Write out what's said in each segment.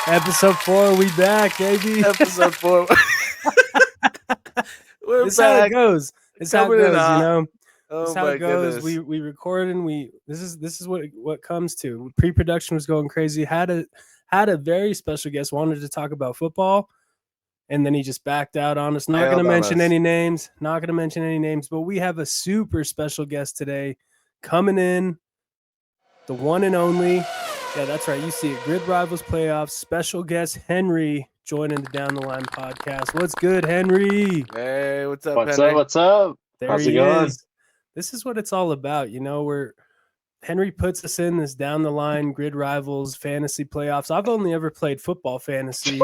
Episode 4, we back, baby. Episode 4. We're This is how it back. goes. This is how it Coming in goes, you hot. know. This Oh is how my it goes. goodness. We record and this is what comes to. Pre-production was going crazy. Had a very special guest, wanted to talk about football, and then he just backed out on us. Not going to Bailed on mention us. any names. Not going to mention any names, but we have a super special guest today coming in. The one and only. Yeah, that's right. You see it. Grid Rivals Playoffs. Special guest Henry joining the Down the Line podcast. What's good, Henry? Hey, what's up, What's Henry? up? What's up? There How's he it going? is. This is what it's all about. You know, Henry puts us in this down the line Grid Rivals fantasy playoffs. I've only ever played football fantasy.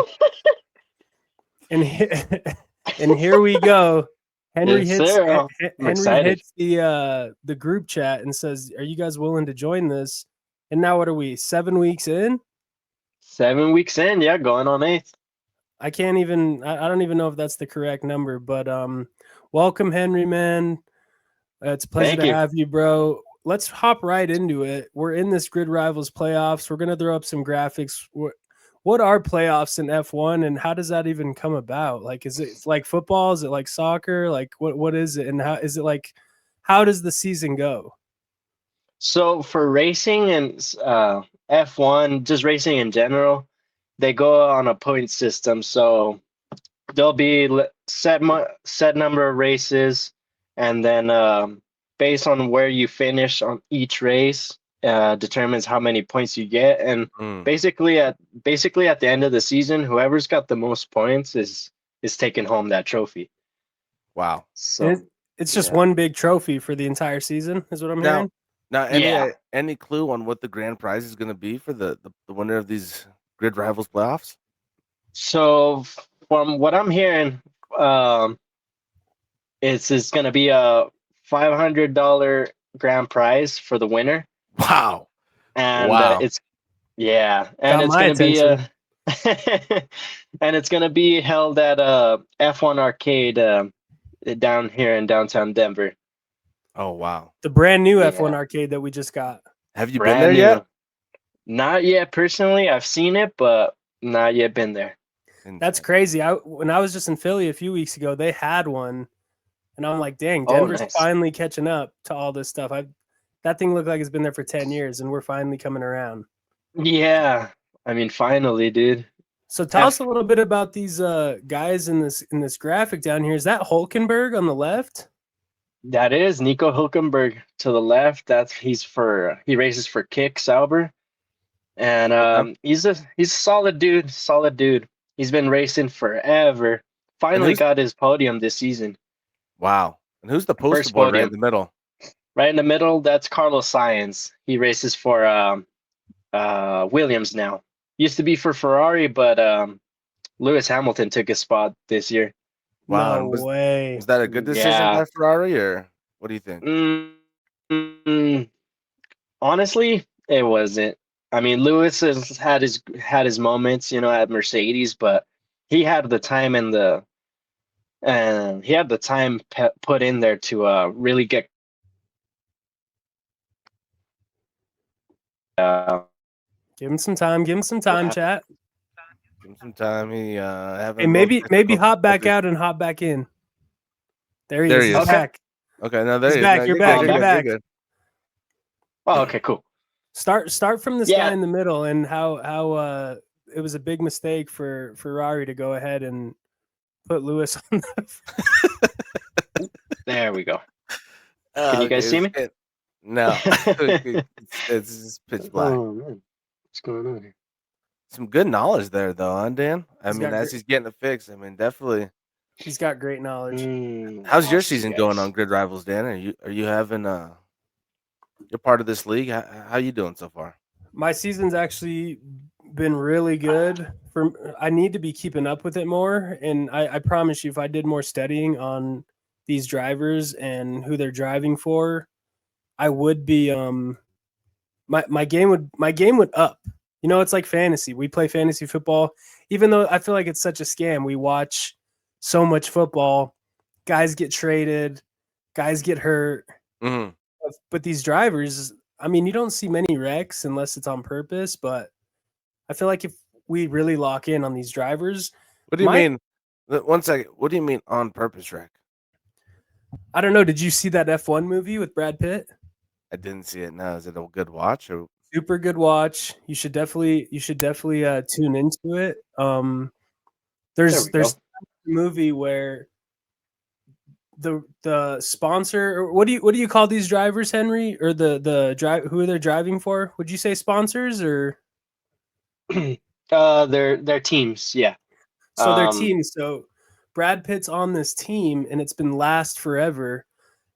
and here we go. Henry Yes, hits sir. I'm Henry excited. hits the group chat and says, "Are you guys willing to join this?" And now what are we? 7 weeks in? 7 weeks in, yeah, going on 8th. I don't even know if that's the correct number, but welcome, Henry, man. It's a pleasure Thank to you. have you, bro. Let's hop right into it. We're in this Grid Rivals playoffs. We're gonna throw up some graphics. What are playoffs in F1, and how does that even come about? Like, is it like football? Is it like soccer? Like, what is it, and how is it like? How does the season go? So for racing and F1, just racing in general, they go on a point system. So there'll be set number of races, and then based on where you finish on each race, determines how many points you get. And basically at the end of the season, whoever's got the most points is taking home that trophy. Wow. So It's just yeah. one big trophy for the entire season, is what I'm hearing. Now, Yeah. any clue on what the grand prize is going to be for the winner of these Grid Rivals playoffs? So from what I'm hearing, it's going to be a $500 grand prize for the winner, Wow. and Wow. and Got it's my going to be attention. and it's going to be held at F1 Arcade down here in downtown Denver. Oh, wow. The brand new Yeah. F1 arcade that we just got. Have you Brand been there new. yet? Not yet personally. I've seen it, but not yet been there. That's crazy. When I was just in Philly a few weeks ago, they had one, and I'm like, dang, Oh, Denver's nice. finally catching up to all this stuff. That thing looked like it's been there for 10 years, and we're finally coming around. Yeah, I mean, finally, dude. So tell us a little bit about these guys in this graphic down here. Is that Hulkenberg on the left? That is Nico Hülkenberg to the left. He races for Kick Sauber, and he's a solid dude. Solid dude. He's been racing forever. Finally got his podium this season. Wow. And who's the poster First boy right podium. in the middle? Right in the middle, that's Carlos Sainz. He races for Williams now. Used to be for Ferrari, but Lewis Hamilton took his spot this year. Wow. No way. Was that a good decision Yeah. by Ferrari, or what do you think? Honestly, it wasn't. I mean, Lewis has had his moments, at Mercedes, but he had the time put in there to really get. Give him some time. Give him some time, chat. Give him some time. He Hey, maybe hop back out and hop back in. There he is. He's Okay. back. Okay, no, there He's he is. back. No, You're good, back. you're You're good, back. good. Oh, okay, cool. Start from this Yeah. guy in the middle and how it was a big mistake for Ferrari to go ahead and put Lewis on the There we go. Can you guys see me? No. it's just pitch black. Oh man, what's going on here? Some good knowledge there, though, huh, Dan? I He's mean, got as great- he's getting it fixed, I mean, definitely. He's got great knowledge. How's your Yes, season yes. going on Grid Rivals, Dan? Are you having you're part of this league? How you doing so far? My season's actually been really good. I need to be keeping up with it more, and I promise you, if I did more studying on these drivers and who they're driving for, I would be my game would up. You know, it's like fantasy. We play fantasy football, even though I feel like it's such a scam. We watch so much football, guys get traded, guys get hurt. Mm-hmm. But these drivers, I mean, you don't see many wrecks unless it's on purpose. But I feel like if we really lock in on these drivers. What do you My- mean? 1 second. What do you mean on purpose, Rick? I don't know. Did you see that F1 movie with Brad Pitt? I didn't see it. Now, is it a good watch or? Super good watch. You should definitely tune into it. There's There we a movie where the sponsor, or what do you call these drivers, Henry? Or the drive, who are they driving for? Would you say sponsors or? Their teams, yeah. So their Um, team. So Brad Pitt's on this team, and it's been last forever.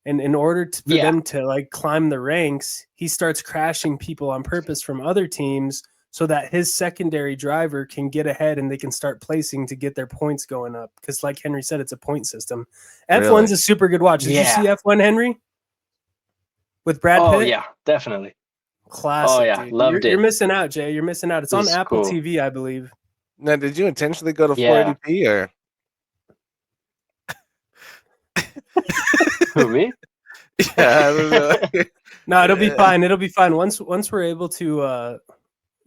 And in order for Yeah. them to like climb the ranks, he starts crashing people on purpose from other teams so that his secondary driver can get ahead and they can start placing to get their points going up. Because like Henry said, it's a point system. F1's Really? a super good watch. Did you Yeah. see F1, Henry? With Brad Oh Pitt? yeah, definitely. Classic. Oh, yeah. Dude. Loved You're it. missing out, Jay. You're missing out. It's on It's Apple cool. TV, I believe. Now, did you intentionally go to Yeah. 480p or? Who, me? Yeah, I don't know. No, it'll be Yeah. fine. It'll be fine. Once we're able to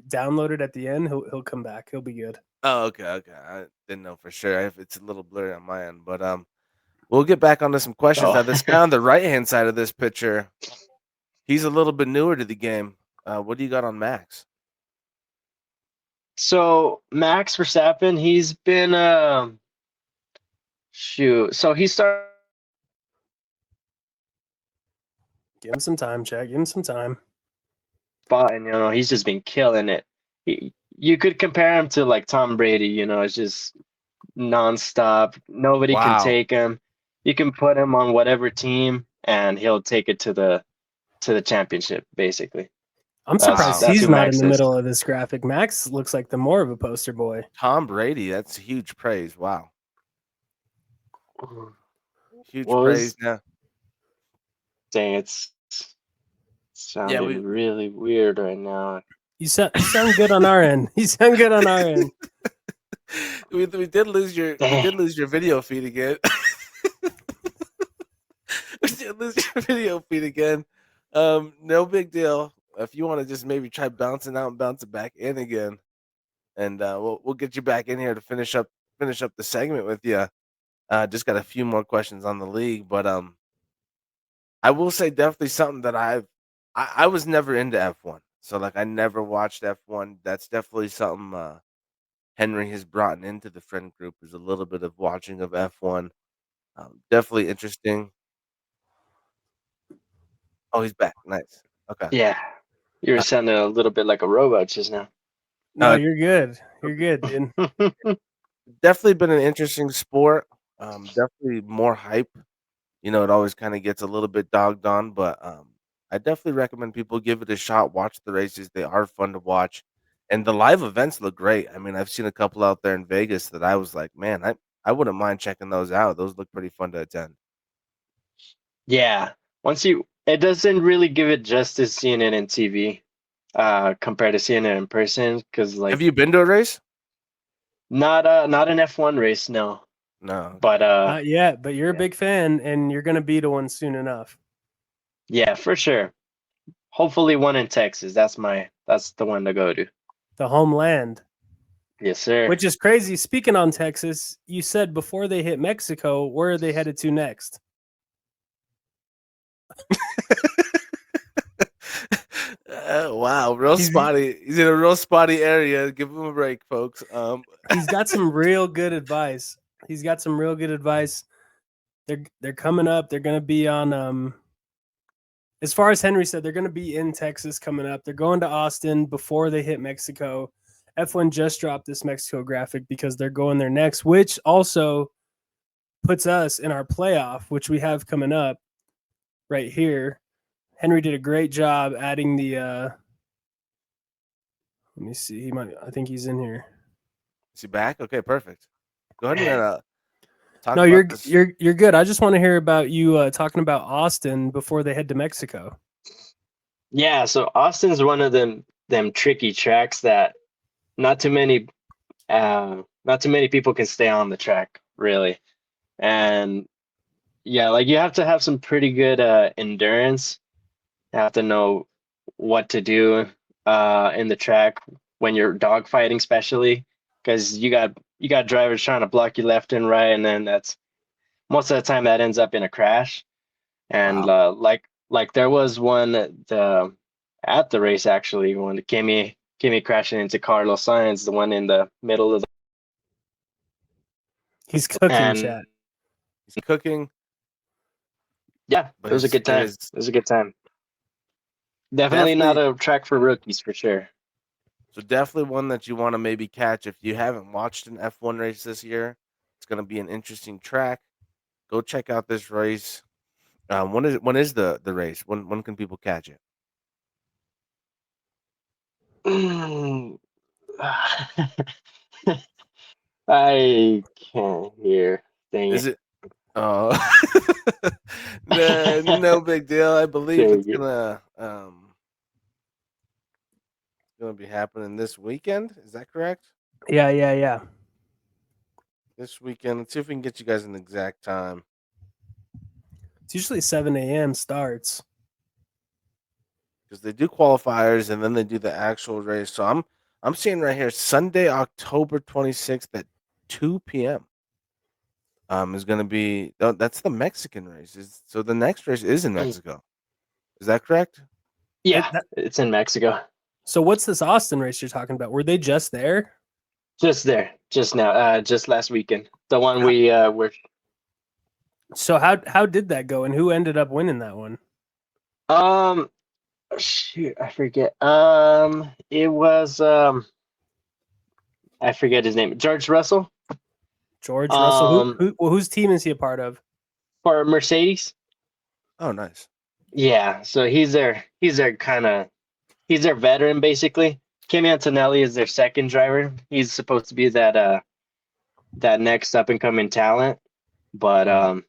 download it at the end, he'll come back. He'll be good. Oh, okay. I didn't know for sure. It's a little blurry on my end, but we'll get back onto some questions. Oh. Now, this guy on the right-hand side of this picture, he's a little bit newer to the game. What do you got on Max? So Max Verstappen, he's been so he started. Give him some time, Chad. Give him some time. Spot, and he's just been killing it. You could compare him to like Tom Brady. It's just nonstop. Nobody Wow. can take him. You can put him on whatever team, and he'll take it to the championship. Basically, I'm surprised that's he's who not Max in the is. middle of this graphic. Max looks like the more of a poster boy. Tom Brady. That's huge praise. Wow. Huge What praise. was- Now, Dang, it's sounding really weird right now. You sound good on our end. You sound good on our end. we did lose your video feed again. We did lose your video feed again. No big deal. If you want to just maybe try bouncing out and bouncing back in again, and we'll get you back in here to finish up the segment with you. Just got a few more questions on the league, but I will say definitely something that I was never into F1, so like I never watched F1. That's definitely something Henry has brought into the friend group, is a little bit of watching of F1. Definitely interesting. Oh, he's back. Nice. Okay. Yeah, you were sounding a little bit like a robot just now. No, Uh, you're good. You're good, dude. Definitely been an interesting sport. Definitely more hype. It always kind of gets a little bit dogged on, but I definitely recommend people give it a shot. Watch the races; they are fun to watch, and the live events look great. I mean, I've seen a couple out there in Vegas that I was like, man, I wouldn't mind checking those out. Those look pretty fun to attend. Yeah, it doesn't really give it justice seeing it in TV, compared to seeing it in person. Because Have you been to a race? not an F1 race, no. No. But Not yet, but you're a yeah. big fan, and you're gonna be to one soon enough. yeah, for sure. Hopefully one in Texas. That's the one to go to. The homeland, Yes, sir. which is crazy. Speaking on Texas, you said before they hit Mexico, where are they headed to next? Wow, real He's- spotty. He's in a real spotty area. Give him a break, folks. He's got some real good advice. They're coming up. They're gonna be on as far as Henry said, they're gonna be in Texas coming up. They're going to Austin before they hit Mexico. F1 just dropped this Mexico graphic because they're going there next, which also puts us in our playoff, which we have coming up right here. Henry did a great job adding the let me see. I think he's in here. Is he back? Okay, perfect. Go ahead and talk No, about this. you're good. I just want to hear about you talking about Austin before they head to Mexico. Yeah, so Austin's one of them tricky tracks that not too many people can stay on the track, really. And yeah, like you have to have some pretty good endurance. You have to know what to do in the track, when you're dogfighting, especially because you got drivers trying to block you left and right, and then that's most of the time that ends up in a crash. And like there was one at the race actually when Kimi crashing into Carlos Sainz, the one in the middle of the He's cooking, and chat. He's cooking. yeah, But it was a good time. It was a good time. Definitely not a track for rookies for sure. So definitely one that you want to maybe catch if you haven't watched an F1 race this year. It's going to be an interesting track. Go check out this race. When is the race? When can people catch it? I can't hear. Dang Is it. it? Oh, no big deal. I believe it's Dang it. gonna be happening this weekend. Is that correct? Yeah. This weekend. Let's see if we can get you guys an exact time. It's usually 7 a.m. starts. Because they do qualifiers and then they do the actual race. So I'm seeing right here Sunday, October 26th at 2 p.m. Is going to be that's the Mexican race. So the next race is in Mexico. Is that correct? Yeah, it's in Mexico. So what's this Austin race you're talking about? Were they just there? Just there, just now, just last weekend. The one we were. So how did that go, and who ended up winning that one? Shoot, I forget. It was I forget his name. George Russell. George Russell. Whose team is he a part of? For Mercedes. Oh, nice. Yeah, so he's their veteran basically. Kimi Antonelli is their second driver. He's supposed to be that next up and coming talent, but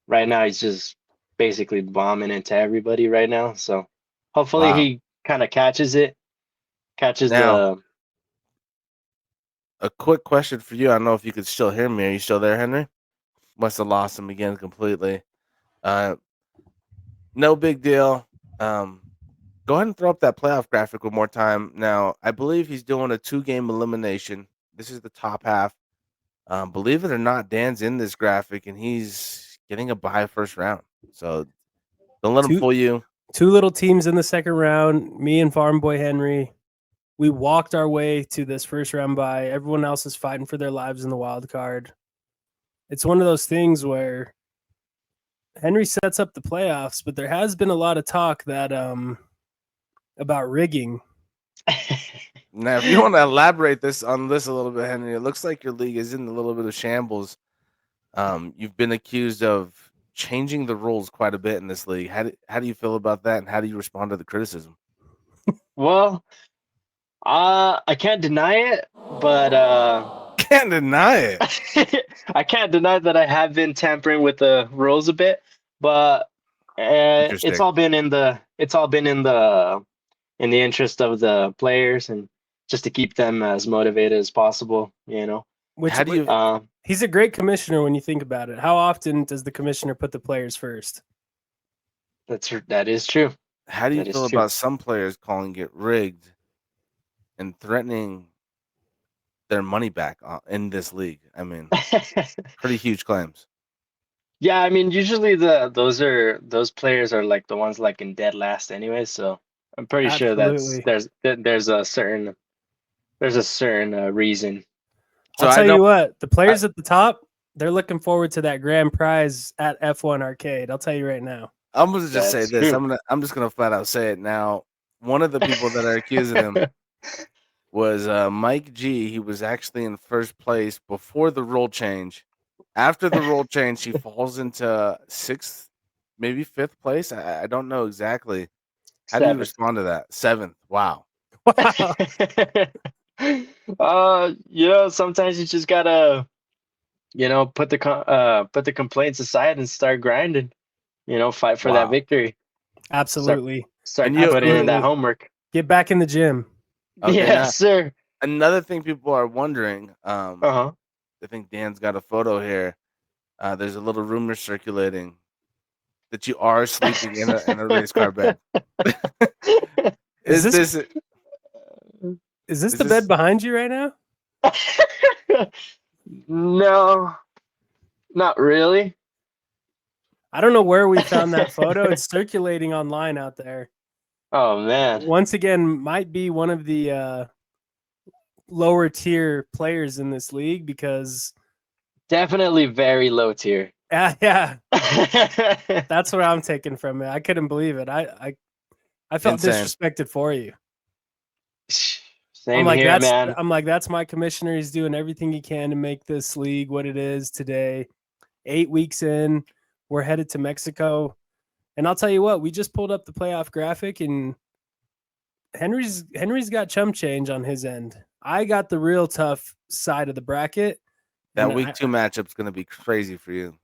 right now he's just basically bombing into everybody right now. So hopefully he kind of catches Now, a quick question for you. I don't know if you could still hear me. Are you still there, Henry? Must have lost him again completely. No big deal. Go ahead and throw up that playoff graphic one more time. Now, I believe he's doing a 2-game elimination. This is the top half. Believe it or not, Dan's in this graphic, and he's getting a bye first round. So don't let him fool you. 2 little teams in the second round. Me and Farm Boy Henry. We walked our way to this first round bye. Everyone else is fighting for their lives in the wild card. It's one of those things where Henry sets up the playoffs, but there has been a lot of talk that about rigging. Now, if you want to elaborate on this a little bit, Henry, it looks like your league is in a little bit of shambles. You've been accused of changing the rules quite a bit in this league. How do you feel about that, and how do you respond to the criticism? Well, I can't deny it, but can't deny it. I can't deny that I have been tampering with the rules a bit, but it's all been in the interest of the players and just to keep them as motivated as possible, you know. He's a great commissioner when you think about it. How often does the commissioner put the players first? That is true. How do you feel about some players calling it rigged and threatening their money back in this league? I mean, pretty huge claims. Yeah, I mean, usually those players are like the ones like in dead last anyway, so I'm pretty sure there's a certain reason. So I'll tell you what, the players at the top, they're looking forward to that grand prize at F1 Arcade. I'll tell you right now. I'm gonna just say this. I'm just gonna flat out say it now. One of the people that are accusing him was Mike G. He was actually in first place before the rule change. After the rule change, he falls into 6th, maybe 5th place. I don't know exactly. How do you respond to that? 7th. Wow. Sometimes you just gotta, put the complaints aside and start grinding. Fight for that victory. Absolutely. Start putting in that homework. Get back in the gym. Okay, yes, sir. Another thing people are wondering. I think Dan's got a photo here. There's a little rumor circulating that you are sleeping in a race car bed. Is Is this Is the this- bed behind you right now? No, not really. I don't know where we found that photo. It's circulating online out there. Oh man. Once again, might be one of the lower tier players in this league because Definitely very low tier. yeah, that's what I'm taking from it. I couldn't believe it. I felt Insane. disrespected for you. Same here, man. I'm like, that's my commissioner. He's doing everything he can to make this league what it is today. 8 weeks in, we're headed to Mexico. And I'll tell you what, we just pulled up the playoff graphic and Henry's got chump change on his end. I got the real tough side of the bracket. That and week 2 matchup's gonna be crazy for you.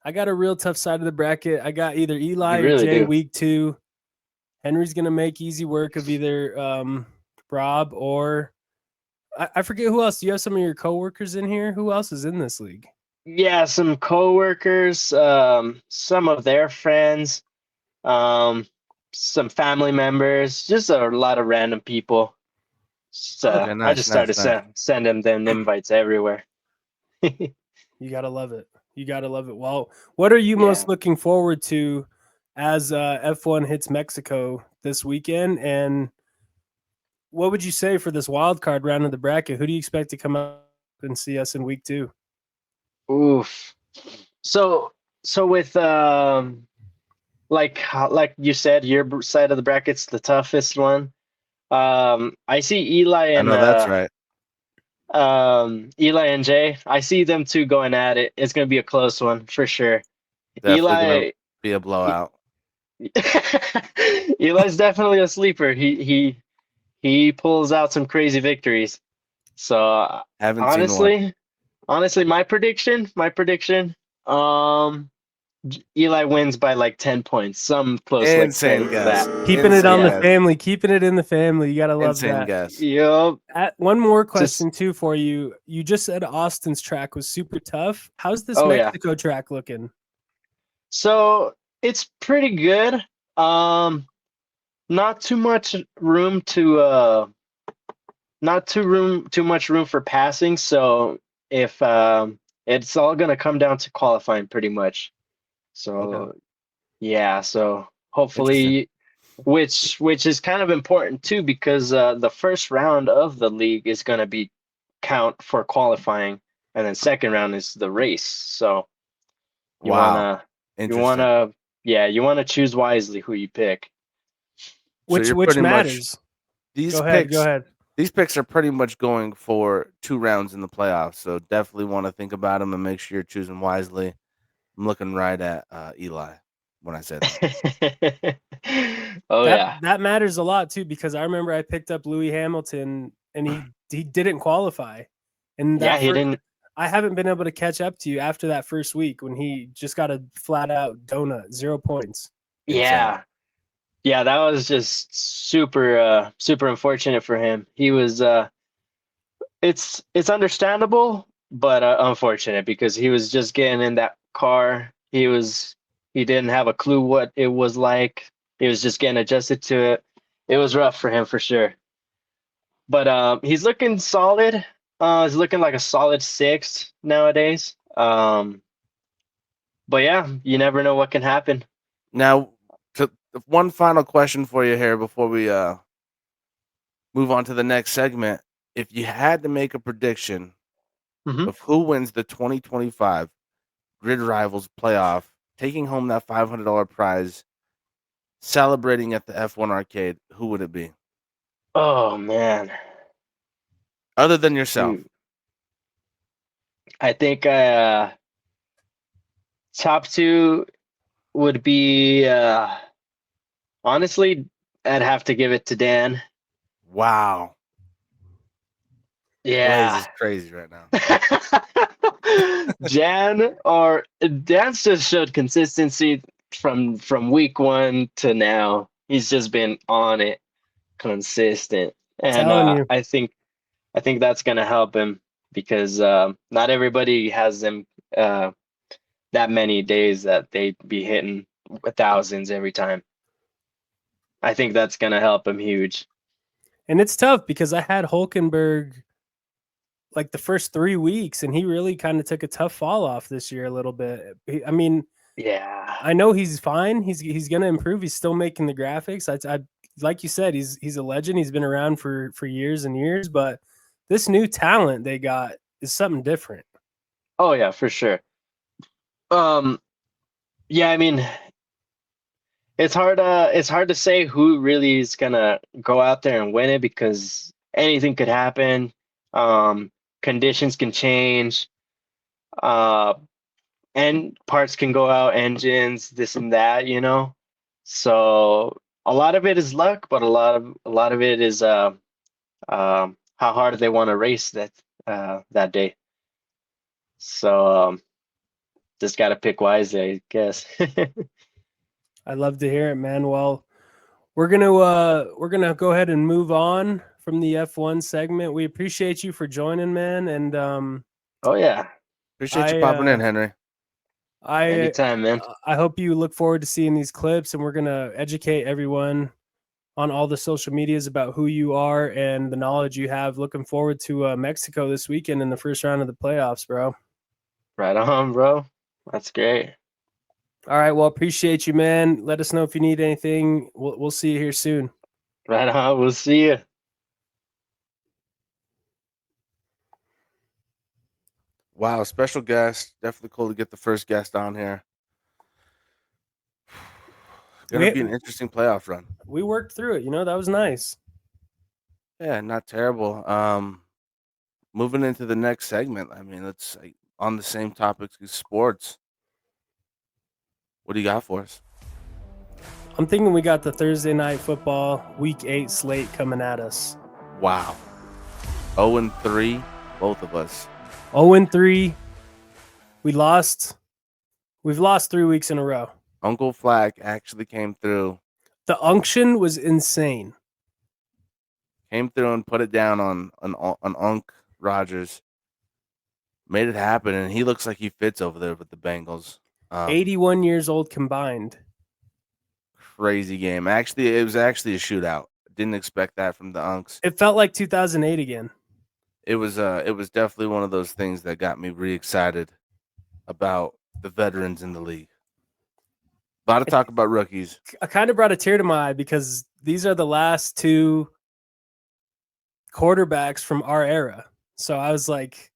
I got a real tough side of the bracket. I got either Eli You or really Jay do. week 2. Henry's gonna make easy work of either Rob or I forget who else. Do you have some of your coworkers in here? Who else is in this league? Yeah, some coworkers, some of their friends, some family members, just a lot of random people. So Okay, I nice, just nice, started sending them invites everywhere. You gotta love it. You gotta love it. Well, what are you most Yeah. looking forward to as F1 hits Mexico this weekend? And what would you say for this wild card round of the bracket? Who do you expect to come up and see us in week 2? Oof. So with like you said, your side of the bracket's the toughest one. I see Eli I and know that's right. Eli and Jay. I see them two going at it. It's gonna be a close one for sure. Definitely gonna Eli be a blowout. Eli's definitely a sleeper. He pulls out some crazy victories. So Haven't seen one. honestly, my prediction, Eli wins by like 10 points, some close like Insane 10 guess. that. Keeping it on the Insane family, keeping it in the family. You gotta love Insane that. guess. Yup. One more question too for you. You just said Austin's track was super tough. How's this Oh, yeah. Mexico track looking? So it's pretty good. Not too much room to too much room for passing. So if it's all gonna come down to qualifying pretty much. So Okay. yeah, so hopefully, which is kind of important too, because the first round of the league is gonna be count for qualifying, and then second round is the race. So you Wow. wanna you wanna choose wisely who you pick. So you're Which pretty much- matters? These Go ahead. picks, Go ahead. these picks are pretty much going for 2 rounds in the playoffs. So definitely want to think about them and make sure you're choosing wisely. I'm looking right at Eli when I said that. Oh yeah. That matters a lot too, because I remember I picked up Louis Hamilton and he didn't qualify. And Yeah, he didn't. I haven't been able to catch up to you after that first week when he just got a flat out donut, 0 points. Yeah. Yeah, that was just super unfortunate for him. He was it's understandable, but unfortunate because he was just getting in that car. He didn't have a clue what it was like. He was just getting adjusted to it. It was rough for him for sure. But he's looking solid. He's looking like a solid 6 nowadays. But yeah, you never know what can happen. Now, one final question for you here before we move on to the next segment. If you had to make a prediction Mhm. of who wins the 2025 Grid Rivals playoff, taking home that $500 prize, celebrating at the F1 arcade, who would it be? Oh man. Other than yourself. Shoot. I think top 2 would be honestly, I'd have to give it to Dan. Wow. Blaze Yeah. is crazy right now. Dan's just showed consistency from week 1 to now. He's just been on it, consistent. And Telling you. I think that's gonna help him because not everybody has them that many days that they be hitting thousands every time. I think that's gonna help him huge. And it's tough because I had Hulkenberg like the first 3 weeks, and he really kind of took a tough fall off this year a little bit. I mean, Yeah. I know he's fine. He's going to improve. He's still making the graphics. I like you said, he's a legend. He's been around for years and years, but this new talent they got is something different. Oh yeah, for sure. Yeah, I mean, it's hard to say who really is gonna go out there and win it because anything could happen. Conditions can change. Uh, and parts can go out, engines, this and that, you know. So a lot of it is luck, but a lot of it is how hard they want to race that day. So just got to pick wisely, I guess. I love to hear it, man. Well, we're gonna go ahead and move on from the F1 segment. We appreciate you for joining, man, and Oh yeah, Appreciate you popping in, Henry. anytime, man. I hope you look forward to seeing these clips, and we're gonna educate everyone on all the social medias about who you are and the knowledge you have. Looking forward to Mexico this weekend in the first round of the playoffs, bro. Right on, bro. That's great. All right, well, appreciate you, man. Let us know if you need anything. We'll see you here soon. Right on. We'll see you. Wow, special guest. Definitely cool to get the first guest on here. Gonna be an interesting playoff run. We worked through it. That was nice. Yeah, not terrible. Moving into the next segment. I mean, let's on the same topic as sports. What do you got for us? I'm thinking we got the Thursday night football week 8 slate coming at us. Wow. 0-3, both of us. 0-3. We've lost 3 weeks in a row. Uncle Flack actually came through. The unction was insane. Came through and put it down on Unc Rogers. Made it happen, and he looks like he fits over there with the Bengals. 81 years old combined. Crazy game. Actually, it was actually a shootout. Didn't expect that from the Unks. It felt like 2008 again. It was definitely one of those things that got me re-excited about the veterans in the league. A lot of talk about rookies. I kind of brought a tear to my eye because these are the last 2 quarterbacks from our era. So I was like,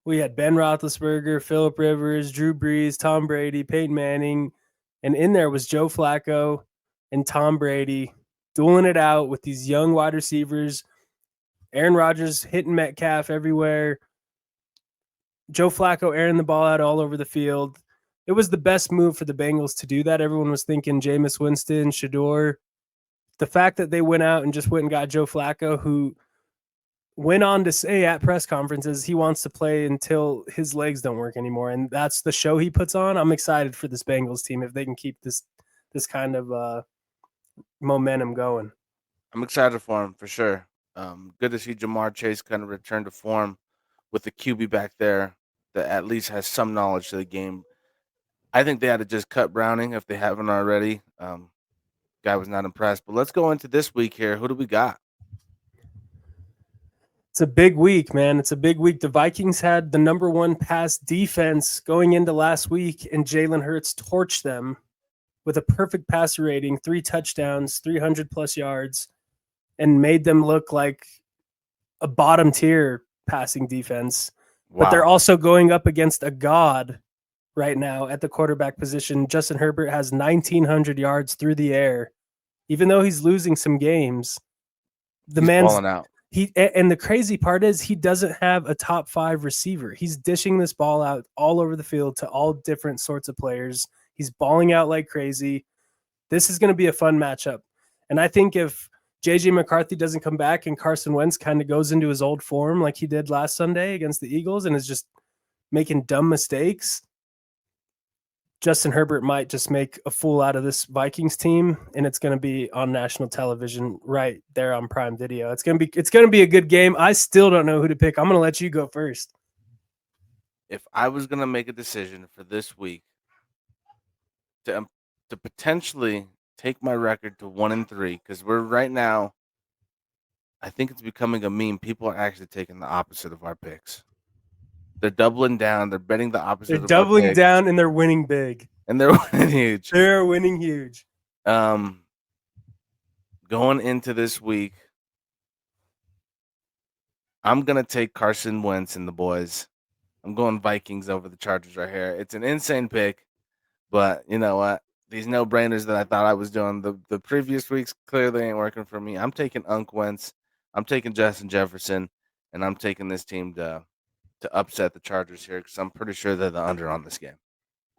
we had Ben Roethlisberger, Phillip Rivers, Drew Brees, Tom Brady, Peyton Manning, and in there was Joe Flacco and Tom Brady dueling it out with these young wide receivers. Aaron Rodgers hitting Metcalf everywhere. Joe Flacco airing the ball out all over the field. It was the best move for the Bengals to do that. Everyone was thinking Jameis Winston, Shador. The fact that they went out and just went and got Joe Flacco, who went on to say at press conferences he wants to play until his legs don't work anymore, and that's the show he puts on. I'm excited for this Bengals team if they can keep this kind of momentum going. I'm excited for him for sure. Good to see Jamar Chase kind of return to form with the QB back there that at least has some knowledge to the game. I think they had to just cut Browning if they haven't already. Guy was not impressed. But let's go into this week here. Who do we got? It's a big week, man. It's a big week. The Vikings had the number 1 pass defense going into last week, and Jalen Hurts torched them with a perfect passer rating, 3 touchdowns, 300-plus yards, and made them look like a bottom-tier passing defense. Wow. But they're also going up against a god right now at the quarterback position. Justin Herbert has 1,900 yards through the air. Even though he's losing some games, he's balling out. And the crazy part is he doesn't have a top 5 receiver. He's dishing this ball out all over the field to all different sorts of players. He's balling out like crazy. This is going to be a fun matchup. And I think if JJ McCarthy doesn't come back and Carson Wentz kind of goes into his old form like he did last Sunday against the Eagles and is just making dumb mistakes, Justin Herbert might just make a fool out of this Vikings team, and it's going to be on national television right there on Prime Video. It's going to be a good game. I still don't know who to pick. I'm going to let you go first. If I was going to make a decision for this week to potentially take my record to 1-3, because we're right now I think it's becoming a meme. People are actually taking the opposite of our picks. They're doubling down. They're betting the opposite They're of our doubling picks, down and they're winning big. and they're winning huge. They're winning huge. Going into this week, I'm gonna take Carson Wentz and the boys. I'm going Vikings over the Chargers right here. It's an insane pick, but you know what? These no-brainers that I thought I was doing the previous weeks clearly ain't working for me. I'm taking Unc Wentz. I'm taking Justin Jefferson, and I'm taking this team to upset the Chargers here because I'm pretty sure they're the under on this game.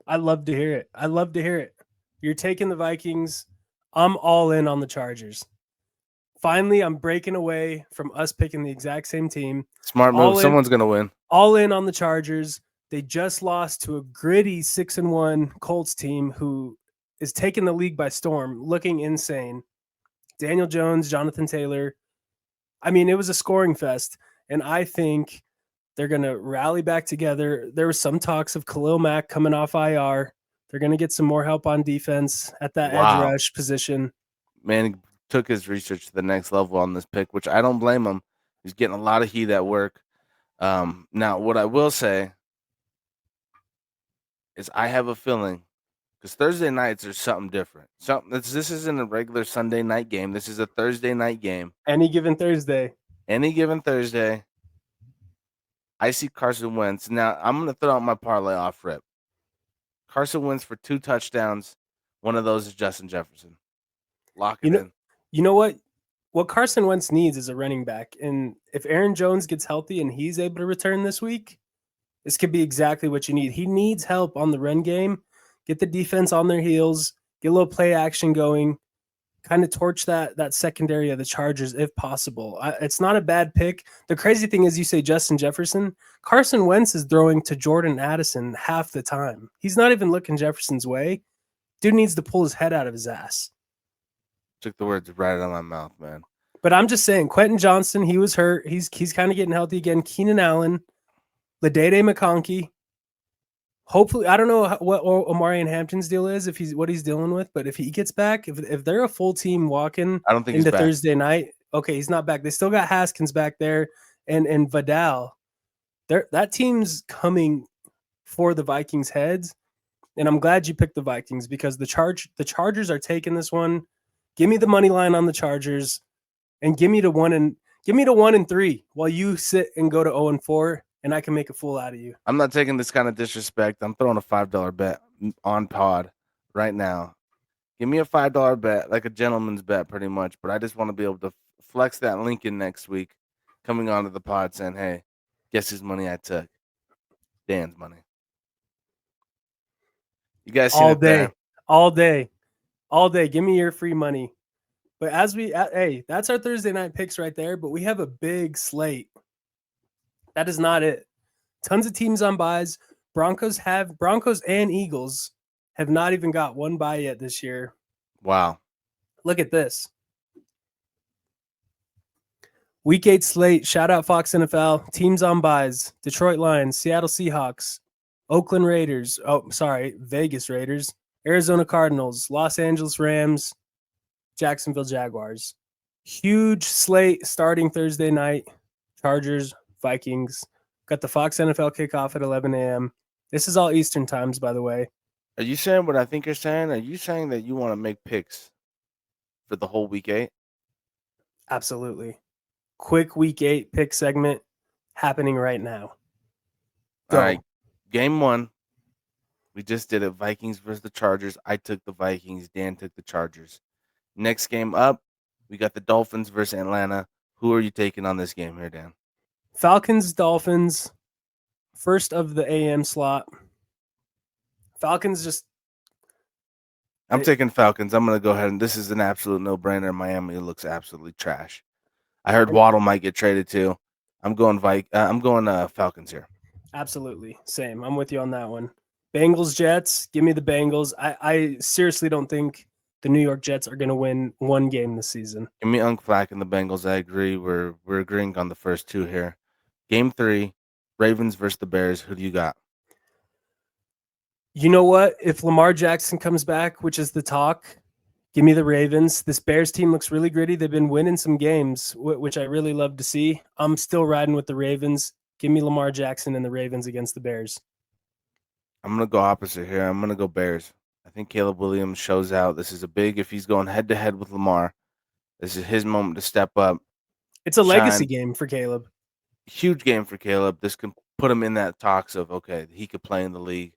I love to hear it. I love to hear it. You're taking the Vikings. I'm all in on the Chargers. Finally, I'm breaking away from us picking the exact same team. Smart All move. in. Someone's gonna win. All in on the Chargers. They just lost to a gritty 6-1 Colts team who is taking the league by storm, looking insane. Daniel Jones, Jonathan Taylor. I mean, it was a scoring fest, and I think they're going to rally back together. There was some talks of Khalil Mack coming off IR. They're going to get some more help on defense at that edge Wow. rush position. Man, he took his research to the next level on this pick, which I don't blame him. He's getting a lot of heat at work. Now, what I will say is I have a feeling because Thursday nights are something different. This isn't a regular Sunday night game. This is a Thursday night game. Any given Thursday. Any given Thursday, I see Carson Wentz. Now, I'm going to throw out my parlay off rip. Carson Wentz for 2 touchdowns. One of those is Justin Jefferson. Lock it in. You know what? What Carson Wentz needs is a running back. And if Aaron Jones gets healthy and he's able to return this week, this could be exactly what you need. He needs help on the run game. Get the defense on their heels. Get a little play action going. Kind of torch that secondary of the Chargers if possible. It's not a bad pick. The crazy thing is you say Justin Jefferson. Carson Wentz is throwing to Jordan Addison half the time. He's not even looking Jefferson's way. Dude needs to pull his head out of his ass. Took the words right out of my mouth, man. But I'm just saying, Quentin Johnston, he was hurt. He's kind of getting healthy again. Keenan Allen, Ladede McConkey. Hopefully, I don't know what Omarion Hampton's deal is, if what he's dealing with, but if he gets back, if they're a full team walking I don't think into he's back. Thursday night, okay, he's not back. They still got Haskins back there and Vidal. That team's coming for the Vikings' heads, and I'm glad you picked the Vikings because the Chargers are taking this one. Give me the money line on the Chargers, and give me the 1-3 while you sit and go to 0-4. And I can make a fool out of you. I'm not taking this kind of disrespect. I'm throwing a $5 bet on pod right now. Give me a $5 bet, like a gentleman's bet pretty much. But I just want to be able to flex that link in next week, coming onto the pod saying, hey, guess whose money I took? Dan's money. You guys seen it there? All day. Give me your free money. But hey, that's our Thursday night picks right there. But we have a big slate. That is not it. Tons of teams on buys. Broncos and Eagles have not even got one bye yet this year. Wow. Look at this. Week 8 slate. Shout out Fox NFL. Teams on buys. Detroit Lions, Seattle Seahawks, Oakland Raiders. Vegas Raiders, Arizona Cardinals, Los Angeles Rams, Jacksonville Jaguars. Huge slate starting Thursday night. Chargers, Vikings. Got the Fox NFL kickoff at 11 a.m. This is all Eastern times, by the way. Are you saying what I think you're saying? Are you saying that you want to make picks for the whole week 8? Absolutely. Quick week 8 pick segment happening right now. Go. All right. Game 1. We just did it. Vikings versus the Chargers. I took the Vikings. Dan took the Chargers. Next game up, we got the Dolphins versus Atlanta. Who are you taking on this game here, Dan? Falcons, Dolphins, first of the AM slot. Falcons I'm taking Falcons. I'm going to go ahead and this is an absolute no-brainer. Miami looks absolutely trash. I heard Waddle might get traded too. I'm going Falcons here. Absolutely. Same. I'm with you on that one. Bengals, Jets. Give me the Bengals. I seriously don't think the New York Jets are going to win one game this season. Give me Unk Flack and the Bengals. I agree. We're agreeing on the first 2 here. Game 3, Ravens versus the Bears. Who do you got? You know what? If Lamar Jackson comes back, which is the talk, Give me the Ravens. This Bears team looks really gritty. They've been winning some games, which I really love to see. I'm still riding with the Ravens. Give me Lamar Jackson and the Ravens against the Bears. I'm going to go opposite here. I'm going to go Bears. I think Caleb Williams shows out. This is a big, if he's going head-to-head with Lamar, this is his moment to step up. It's a legacy shine. game for Caleb. Huge game for Caleb. This can put him in that talks of, okay, he could play in the league.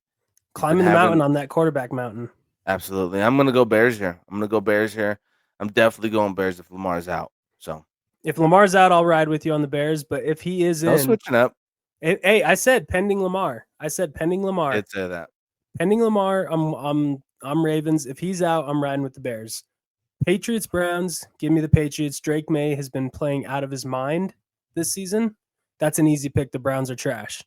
Climbing the mountain on that quarterback mountain. Absolutely. I'm going to go Bears here. I'm definitely going Bears if Lamar's out. So if Lamar's out, I'll ride with you on the Bears. But if he is no switching up. Hey, I said pending Lamar. I'd say that. Pending Lamar, I'm Ravens. If he's out, I'm riding with the Bears. Patriots, Browns, give me the Patriots. Drake May has been playing out of his mind this season. That's an easy pick. The Browns are trash.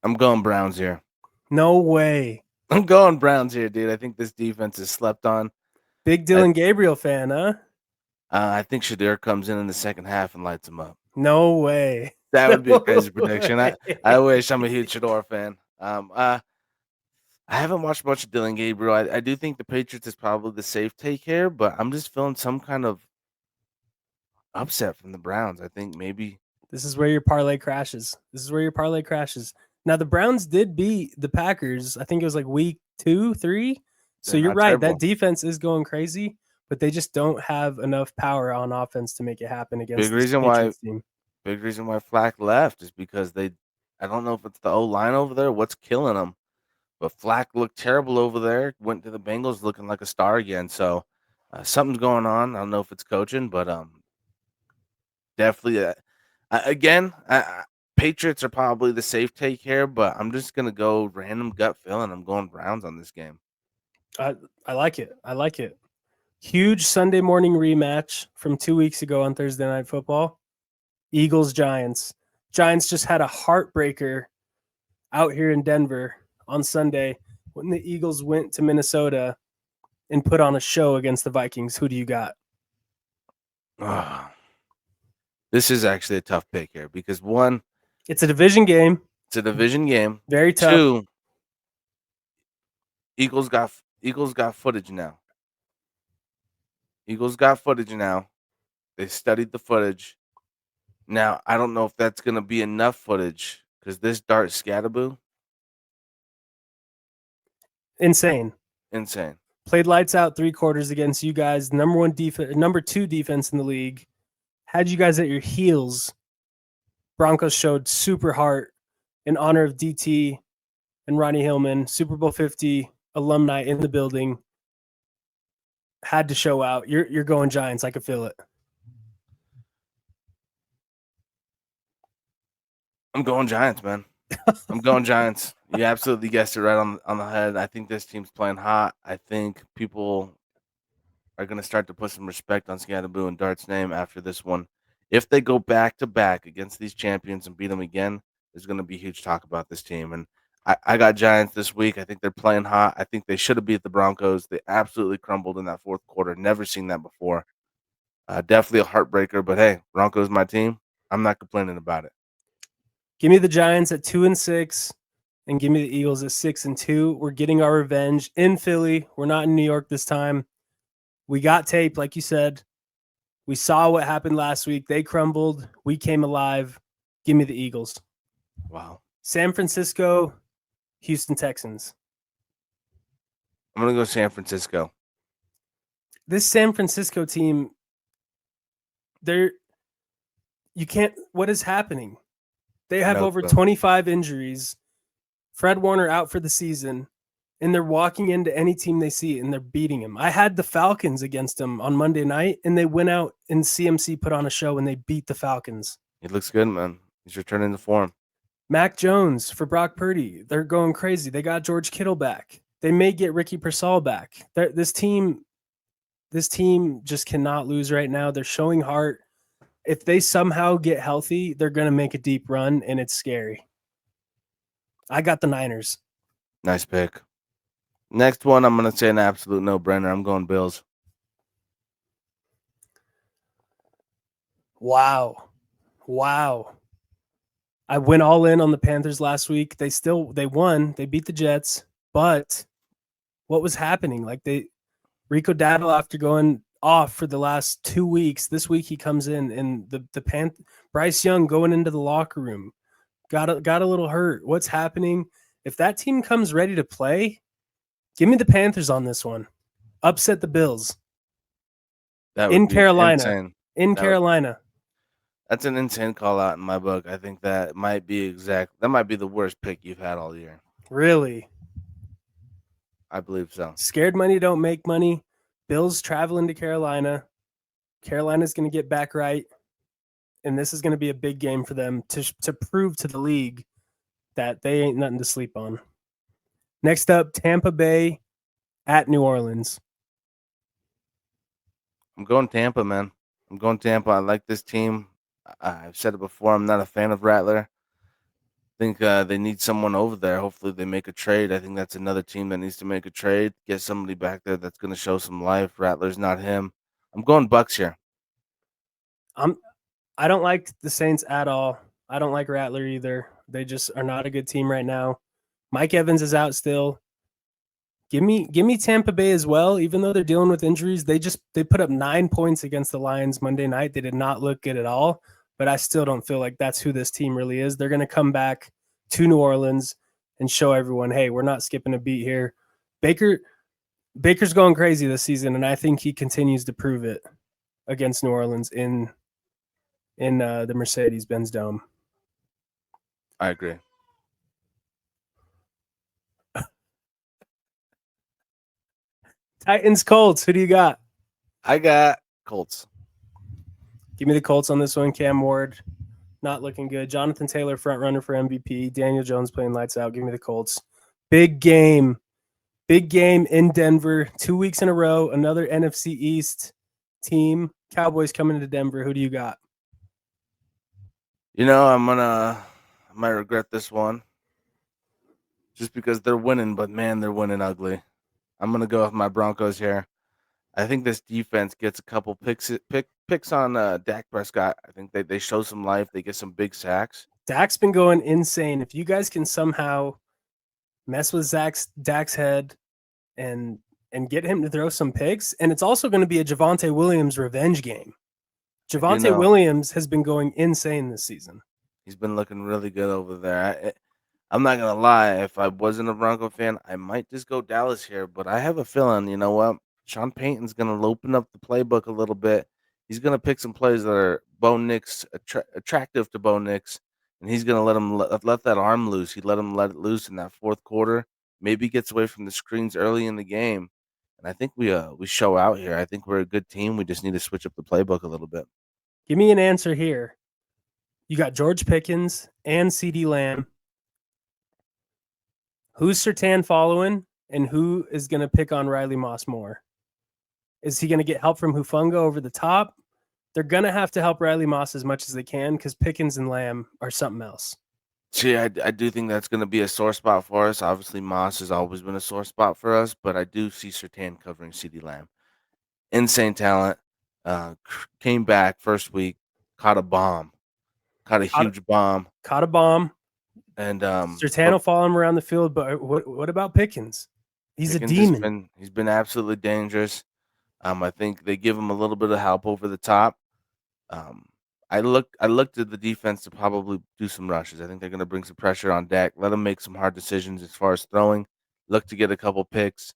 I'm going Browns here. No way. I'm going Browns here, dude. I think this defense is slept on. Big Dylan Gabriel fan, huh? I think Shedeur comes in the second half and lights him up. No way. That would be a crazy prediction. I wish. I'm a huge Shedeur fan. I haven't watched much of Dylan Gabriel. I do think the Patriots is probably the safe take here, but I'm just feeling some kind of upset from the Browns. I think maybe this is where your parlay crashes. Now, the Browns did beat the Packers. I think it was like week 2, 3. So you're right. Terrible. That defense is going crazy, but they just don't have enough power on offense to make it happen against Big reason why Flack left is because I don't know if it's the O-line over there, what's killing them, but Flack looked terrible over there, went to the Bengals looking like a star again. So something's going on. I don't know if it's coaching, but definitely Patriots are probably the safe take here, but I'm just going to go random gut feeling. I'm going Browns on this game. I like it. Huge Sunday morning rematch from 2 weeks ago on Thursday Night Football. Eagles-Giants. Giants just had a heartbreaker out here in Denver on Sunday when the Eagles went to Minnesota and put on a show against the Vikings. Who do you got? This is actually a tough pick here because one, it's a division game. Very tough. 2, Eagles got footage now. They studied the footage. Now, I don't know if that's going to be enough footage because this Dart Scatterboo. Insane. Played lights out 3 quarters against you guys. Number 2 defense in the league. Had you guys at your heels. Broncos showed super heart in honor of DT and Ronnie Hillman, Super Bowl 50 alumni in the building. Had to show out. You're going Giants. I can feel it. I'm going Giants, man. I'm going Giants. You absolutely guessed it right on the head. I think this team's playing hot. I think people are going to start to put some respect on Scatterboo and Dart's name after this one. If they go back-to-back against these champions and beat them again, there's going to be huge talk about this team. And I got Giants this week. I think they're playing hot. I think they should have beat the Broncos. They absolutely crumbled in that fourth quarter. Never seen that before. Definitely a heartbreaker. But, hey, Broncos my team. I'm not complaining about it. Give me the Giants at 2-6 and give me the Eagles at 6-2. We're getting our revenge in Philly. We're not in New York this time. We got tape, like you said. We saw what happened last week. They crumbled. We came alive. Give me the Eagles. Wow. San Francisco, Houston Texans. I'm going to go San Francisco. This San Francisco team, what is happening? They have over 25 injuries. Fred Warner out for the season, and they're walking into any team they see, and they're beating them. I had the Falcons against them on Monday night, and they went out and CMC put on a show, and they beat the Falcons. It looks good, man. He's returning to form. Mac Jones for Brock Purdy. They're going crazy. They got George Kittle back. They may get Ricky Pearsall back. This team just cannot lose right now. They're showing heart. If they somehow get healthy, they're going to make a deep run, and it's scary. I got the Niners. Nice pick. Next one, I'm going to say an absolute no-brainer. I'm going Bills. Wow. I went all in on the Panthers last week. They won. They beat the Jets. But what was happening? Like Rico Dowdle, after going off for the last 2 weeks, this week he comes in, and Bryce Young going into the locker room got a little hurt. What's happening? If that team comes ready to play, give me the Panthers on this one. Upset the Bills That in would be Carolina. insane. That's an insane call out in my book. I think that might be the worst pick you've had all year. Really? I believe so. Scared money don't make money. Bills traveling to Carolina. Carolina's going to get back right. And this is going to be a big game for them to prove to the league that they ain't nothing to sleep on. Next up, Tampa Bay at New Orleans. I'm going Tampa, man. I'm going Tampa. I like this team. I've said it before. I'm not a fan of Rattler. I think they need someone over there. Hopefully they make a trade. I think that's another team that needs to make a trade. Get somebody back there that's going to show some life. Rattler's not him. I'm going Bucks here. I don't like the Saints at all. I don't like Rattler either. They just are not a good team right now. Mike Evans is out still. Give me Tampa Bay as well. Even though they're dealing with injuries, they put up 9 points against the Lions Monday night. They did not look good at all. But I still don't feel like that's who this team really is. They're going to come back to New Orleans and show everyone, hey, we're not skipping a beat here. Baker's going crazy this season, and I think he continues to prove it against New Orleans in the Mercedes-Benz Dome. I agree. Titans, Colts. Who do you got? I got Colts. Give me the Colts on this one. Cam Ward, not looking good. Jonathan Taylor, front runner for MVP. Daniel Jones playing lights out. Give me the Colts. Big game in Denver. 2 weeks in a row. Another NFC East team. Cowboys coming into Denver. Who do you got? I might regret this one just because they're winning, but man, they're winning ugly. I'm going to go with my Broncos here. I think this defense gets a couple picks on Dak Prescott. I think they show some life. They get some big sacks. Dak's been going insane. If you guys can somehow mess with Dak's head and get him to throw some picks, and it's also going to be a Javonte Williams revenge game. Javonte Williams has been going insane this season. He's been looking really good over there. I'm not going to lie. If I wasn't a Bronco fan, I might just go Dallas here. But I have a feeling, you know what? Sean Payton's going to open up the playbook a little bit. He's going to pick some plays that are Bo Nix, attractive to Bo Nix, and he's going to let him let that arm loose. He let it loose in that fourth quarter. Maybe gets away from the screens early in the game. And I think we show out here. I think we're a good team. We just need to switch up the playbook a little bit. Give me an answer here. You got George Pickens and CeeDee Lamb. Who's Surtain following, and who is going to pick on Riley Moss more? Is he going to get help from Hufanga over the top? They're going to have to help Riley Moss as much as they can because Pickens and Lamb are something else. See, I do think that's going to be a sore spot for us. Obviously, Moss has always been a sore spot for us, but I do see Surtain covering CeeDee Lamb. Insane talent. Came back first week, caught a bomb. Caught a huge bomb. Caught a bomb. And Surtain will follow him around the field, but what about Pickens? He's a demon. He's been absolutely dangerous. I think they give him a little bit of help over the top. I looked at the defense to probably do some rushes. I think they're going to bring some pressure on Dak, let him make some hard decisions as far as throwing, look to get a couple picks.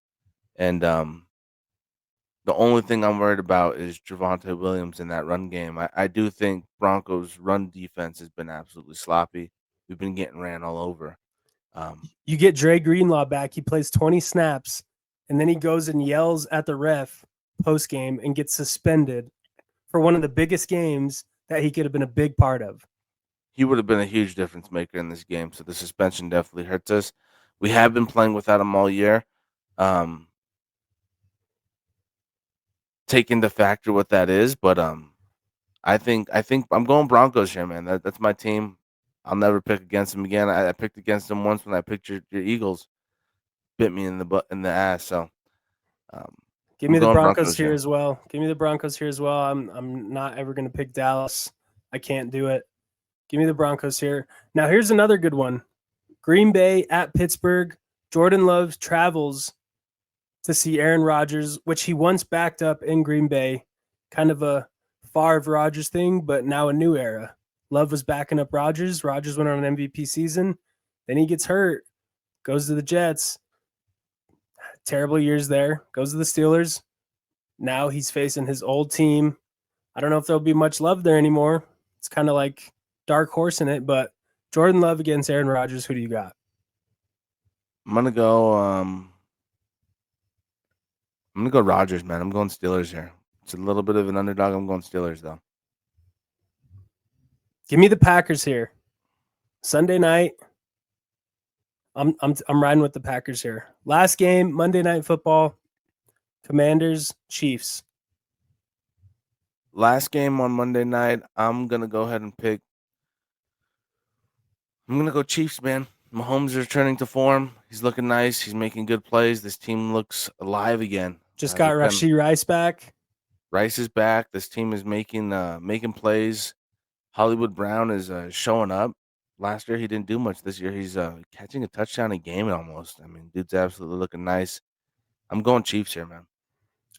And the only thing I'm worried about is Javonte Williams in that run game. I do think Broncos' run defense has been absolutely sloppy. We've been getting ran all over. You get Dre Greenlaw back. He plays 20 snaps, and then he goes and yells at the ref post-game and gets suspended for one of the biggest games that he could have been a big part of. He would have been a huge difference maker in this game, so the suspension definitely hurts us. We have been playing without him all year. Take into factor what that is, but I think I'm going Broncos here, man. That's my team. I'll never pick against them again. I picked against them once when I picked your Eagles. Bit me in the ass. So give me the Broncos here as well. Give me the Broncos here as well. I'm not ever going to pick Dallas. I can't do it. Give me the Broncos here. Now here's another good one. Green Bay at Pittsburgh. Jordan Love travels to see Aaron Rodgers, which he once backed up in Green Bay, kind of a Favre Rodgers thing, but now a new era. Love was backing up Rodgers. Rodgers went on an MVP season. Then he gets hurt, goes to the Jets. Terrible years there. Goes to the Steelers. Now he's facing his old team. I don't know if there'll be much love there anymore. It's kind of like dark horse in it, but Jordan Love against Aaron Rodgers. Who do you got? I'm gonna go. I'm gonna go Rodgers, man. I'm going Steelers here. It's a little bit of an underdog. I'm going Steelers though. Give me the Packers here. Sunday night. I'm riding with the Packers here. Last game, Monday Night Football. Commanders, Chiefs. Last game on Monday night. I'm gonna go ahead and pick. I'm gonna go Chiefs, man. Mahomes is returning to form. He's looking nice. He's making good plays. This team looks alive again. Just got Rashee Rice back. Rice is back. This team is making plays. Hollywood Brown is showing up. Last year he didn't do much. This year he's catching a touchdown a game almost. I mean, dude's absolutely looking nice. I'm going Chiefs here, man.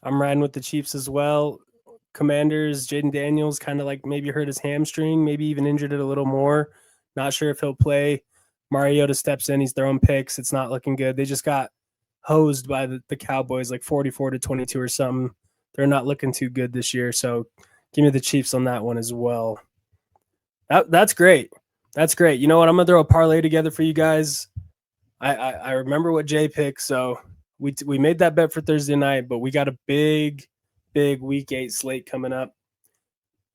I'm riding with the Chiefs as well. Commanders, Jaden Daniels kind of like maybe hurt his hamstring, maybe even injured it a little more. Not sure if he'll play. Mariota steps in. He's throwing picks. It's not looking good. They just got hosed by the Cowboys like 44-22 or something. They're not looking too good this year. So give me the Chiefs on that one as well. That's great. That's great. You know what? I'm going to throw a parlay together for you guys. I remember what Jay picked. So we made that bet for Thursday night, but we got a big week 8 slate coming up.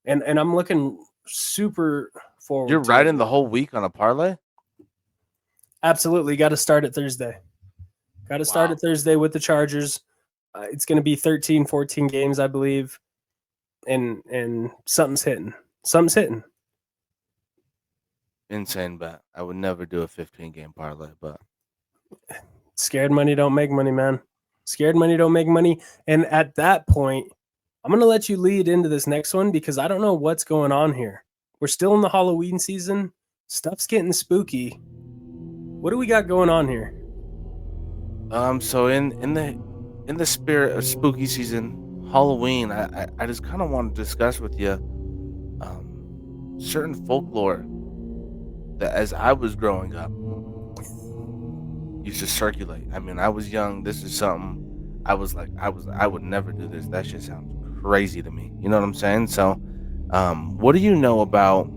And I'm looking super forward. You're riding the whole week on a parlay? Absolutely. Got to start at Thursday. Got to start at Thursday with the Chargers. It's going to be 13, 14 games, I believe. And something's hitting. Something's hitting. Insane bet. I would never do a 15-game parlay, but scared money don't make money, man. Scared money don't make money. And at that point, I'm going to let you lead into this next one because I don't know what's going on here. We're still in the Halloween season. Stuff's getting spooky. What do we got going on here? So in the spirit of spooky season, Halloween, I just kind of want to discuss with you certain folklore that as I was growing up used to circulate. I mean, I was young. This is something I would never do this. That shit sounds crazy to me. You know what I'm saying? So, what do you know about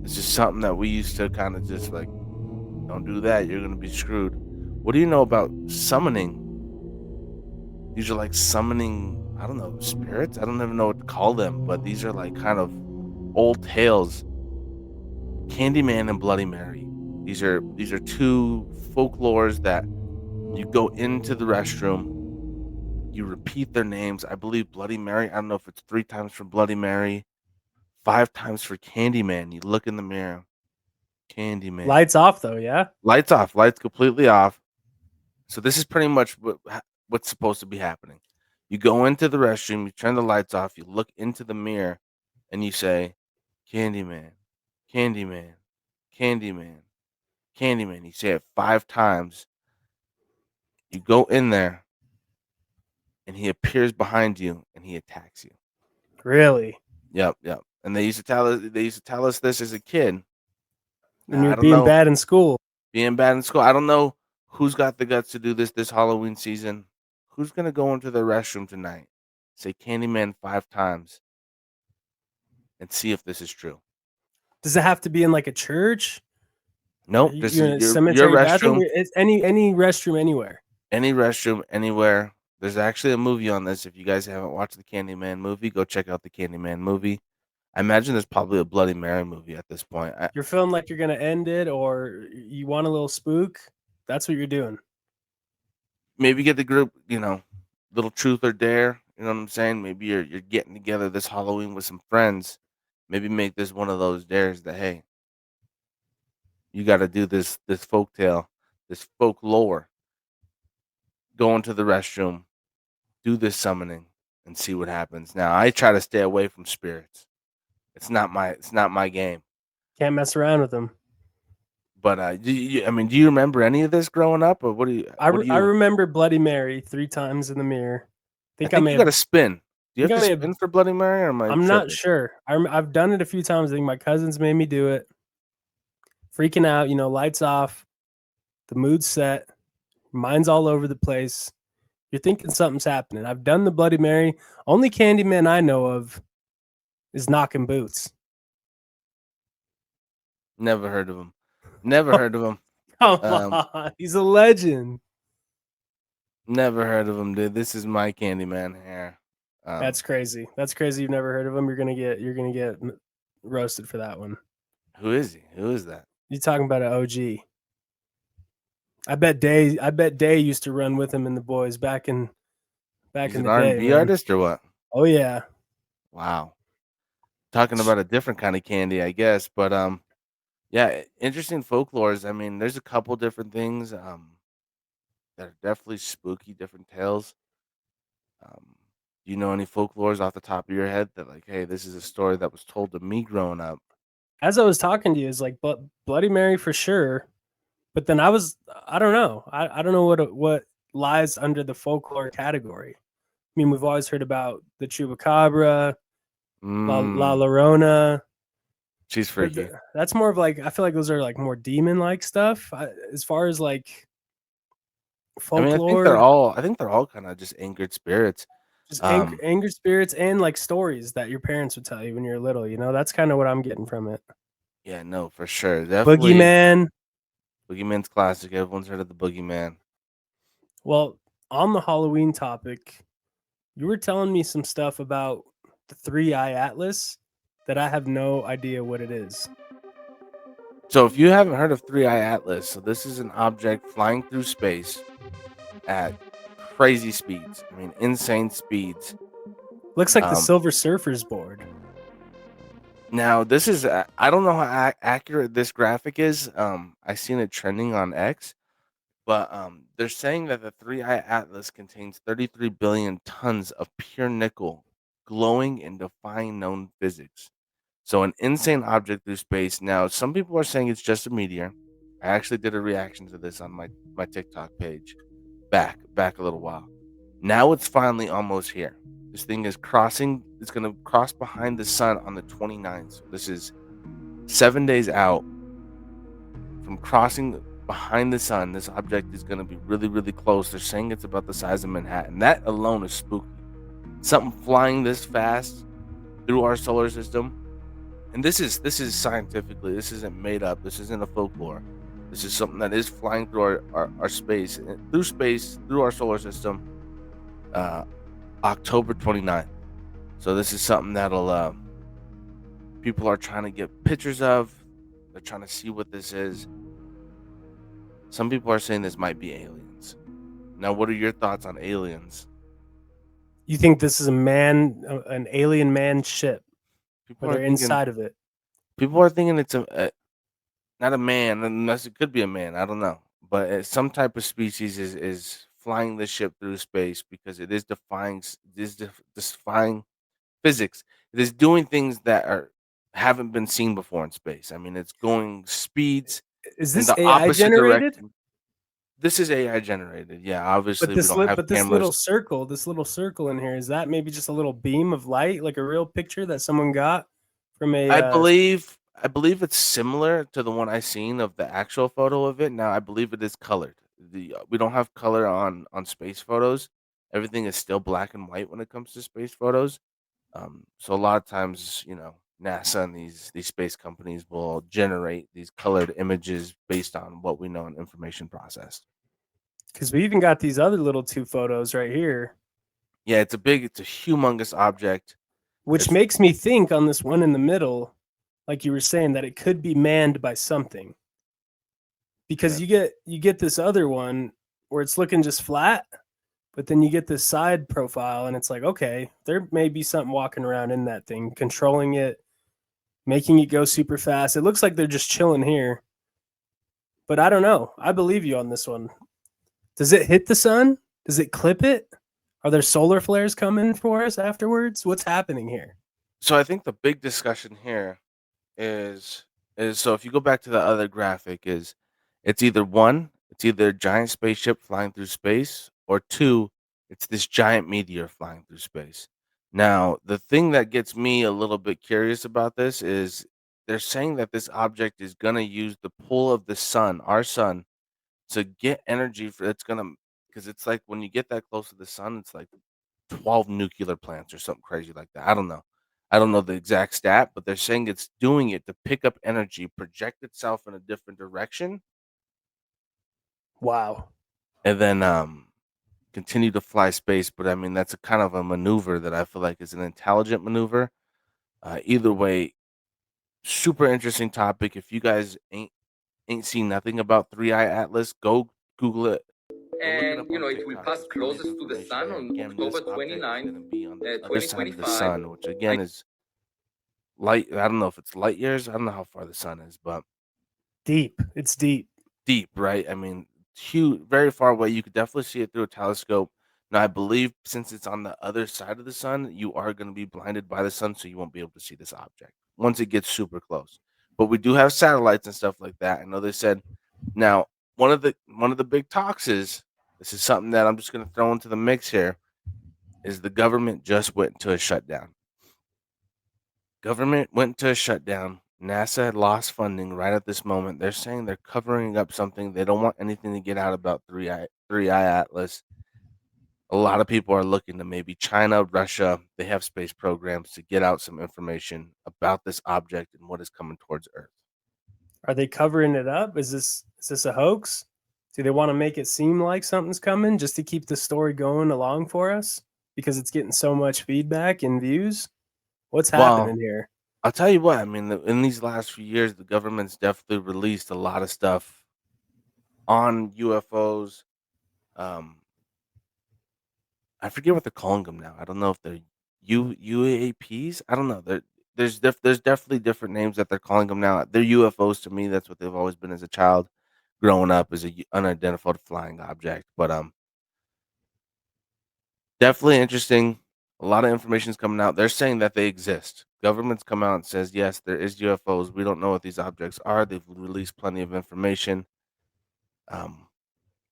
it's just something that we used to kind of just like, don't do that, you're gonna be screwed. What do you know about summoning? These are like summoning, I don't know, spirits? I don't even know what to call them, but these are like kind of old tales. Candyman and Bloody Mary. These are two folklores that you go into the restroom, you repeat their names. I believe Bloody Mary, I don't know if it's 3 times for Bloody Mary, 5 times for Candyman. You look in the mirror. Candyman. Lights off though, yeah? Lights off. Lights completely off. So this is pretty much what's supposed to be happening. You go into the restroom, you turn the lights off, you look into the mirror, and you say, Candyman, Candyman, Candyman, Candyman. You say it 5 times. You go in there, and he appears behind you, and he attacks you. Really? Yep. And they used to tell us this as a kid. And you're being bad in school. Being bad in school. I don't know who's got the guts to do this Halloween season. Who's gonna go into the restroom tonight, say Candyman 5 times, and see if this is true? Does it have to be in like a church? Nope. This You're in a is your cemetery bathroom? restroom. It's any restroom anywhere. Any restroom, anywhere. There's actually a movie on this. If you guys haven't watched the Candyman movie, go check out the Candyman movie. I imagine there's probably a Bloody Mary movie at this point. You're feeling like you're going to end it or you want a little spook. That's what you're doing. Maybe get the group, little truth or dare. You know what I'm saying? Maybe you're getting together this Halloween with some friends. Maybe make this one of those dares that, hey, you got to do this folktale, this folklore. Go into the restroom, do this summoning, and see what happens. Now, I try to stay away from spirits. It's not my game. Can't mess around with them. But I mean, do you remember any of this growing up, or what do you? I, What re- do I you? remember Bloody Mary 3 times in the mirror. I Think I think may you got have. to spin. Do you have think I to may have. spin for Bloody Mary, or am I I'm not tripping? sure. I've done it a few times. I think my cousins made me do it. Freaking out, lights off, the mood's set, mind's all over the place. You're thinking something's happening. I've done the Bloody Mary. Only Candyman I know of is knocking boots. Never heard of him. Never heard of him. Come Um, on, he's a legend. Never heard of him, dude. This is my Candyman hair. That's crazy. That's crazy. You've never heard of him. You're gonna get roasted for that one. Who is he? Who is that? You talking about an OG? I bet Day used to run with him and the boys back in He's the an day. R&B man. artist or what? Oh yeah. Wow. Talking about a different kind of candy, I guess. But yeah, interesting folklores. I mean, there's a couple different things that are definitely spooky, different tales. Do you know any folklores off the top of your head that like, hey, this is a story that was told to me growing up? As I was talking to you, it's like Bloody Mary for sure. But then I don't know. I don't know what lies under the folklore category. I mean, we've always heard about the Chupacabra, La Mm, Llorona. she's But freaky. that's more of like, I feel like those are like more demon-like stuff. As far as like I mean, folklore, I think they're all kind of just angered spirits. just Um, anger spirits and like stories that your parents would tell you when you're little. That's kind of what I'm getting from it. yeah, no, for sure, definitely. Boogeyman. Boogeyman's classic. Everyone's heard of the Boogeyman. Well, on the Halloween topic, you were telling me some stuff about the 3-Eye Atlas that I have no idea what it is. So, if you haven't heard of 3-Eye Atlas, so this is an object flying through space at crazy speeds. I mean, insane speeds. Looks like the Um, Silver Surfer's board. Now, this is I don't know how accurate this graphic is. I seen it trending on X, but they're saying that the 3-Eye Atlas contains 33 billion tons of pure nickel, glowing and defying known physics. So, an insane object through space. Now, some people are saying it's just a meteor. I actually did a reaction to this on my TikTok page back a little while. Now it's finally almost here. This thing is crossing. It's going to cross behind the sun on the 29th. So this is 7 days out from crossing behind the sun. This object is going to be really, really close. They're saying it's about the size of Manhattan. That alone is spooky. Something flying this fast through our solar system. And this is scientifically, this isn't made up. This isn't a folklore. This is something that is flying through our space, through our solar system, October 29th. So this is something that'll people are trying to get pictures of. They're trying to see what this is. Some people are saying this might be aliens. Now, what are your thoughts on aliens? You think this is an alien man ship, People or are they're thinking. inside of it? People are thinking it's not a man, unless it could be a man. I don't know, but some type of species is flying the ship through space because it is defying physics. It is doing things that haven't been seen before in space. I mean, it's going speeds Is in this the AI opposite generated? direction. This is AI generated. Yeah, obviously But we don't have this cameras. this little circle in here, is that maybe just a little beam of light, like a real picture that someone got from a? I believe it's similar to the one I seen of the actual photo of it. Now I believe it is colored. We don't have color on space photos. Everything is still black and white when it comes to space photos. So a lot of times, NASA and these space companies will generate these colored images based on what we know in information processed. Because we even got these other little 2 photos right here, Yeah, it's a humongous object. which It's makes me think on this one in the middle, like you were saying, that it could be manned by something. Because yeah, you get this other one where it's looking just flat, but then you get this side profile and it's like, okay, there may be something walking around in that thing, controlling it, making it go super fast. It looks like they're just chilling here. But I don't know. I believe you on this one. Does it hit the sun? Does it clip it? Are there solar flares coming for us afterwards? What's happening here? so I think the big discussion here is is so if you go back to the other graphic, is it's either one, it's either a giant spaceship flying through space, or two, it's this giant meteor flying through space. Now, the thing that gets me a little bit curious about this is they're saying that this object is going to use the pull of the sun, our sun, to get energy for it's going to because it's like when you get that close to the sun, it's like 12 nuclear plants or something crazy like that. I don't know. I don't know the exact stat, but they're saying it's doing it to pick up energy, project itself in a different direction, Wow. and then continue to fly space. But I mean, that's a kind of a maneuver that I feel like is an intelligent maneuver. Either way, super interesting topic. If you guys ain't seen nothing about Three Eye Atlas, go Google it. Go look it And up on it will TikTok. pass There's plenty of closest to the information sun there. on Again, this October object is 29, going to be on the other side of the 2025. sun, which again is light. I don't know if it's light years. I don't know how far the sun is, but Deep. It's deep. deep, right? I mean, huge, very far away. You could definitely see it through a telescope. Now, I believe since it's on the other side of the sun, you are going to be blinded by the sun, so you won't be able to see this object once it gets super close. But we do have satellites and stuff like that. I know they said. Now, one of the big talks is this is something that I'm just going to throw into the mix here. Is the government just went into a shutdown? Government went to a shutdown. NASA had lost funding right at this moment. They're saying they're covering up something. They don't want anything to get out about Three Eye Atlas. A lot of people are looking to maybe China, Russia. They have space programs to get out some information about this object and what is coming towards Earth. Are they covering it up? Is this a hoax? Do they want to make it seem like something's coming just to keep the story going along for us because it's getting so much feedback and views? What's Well, happening here? I'll tell you what. I mean, in these last few years, the government's definitely released a lot of stuff on UFOs. Um, I forget what they're calling them now. I don't know if they're UAPs. I don't know. There's definitely different names that they're calling them now. They're UFOs to me. That's what they've always been as a child, growing up as a unidentified flying object. But definitely interesting. A lot of information is coming out. They're saying that they exist. Government's come out and says yes, there is UFOs. We don't know what these objects are. They've released plenty of information. Um,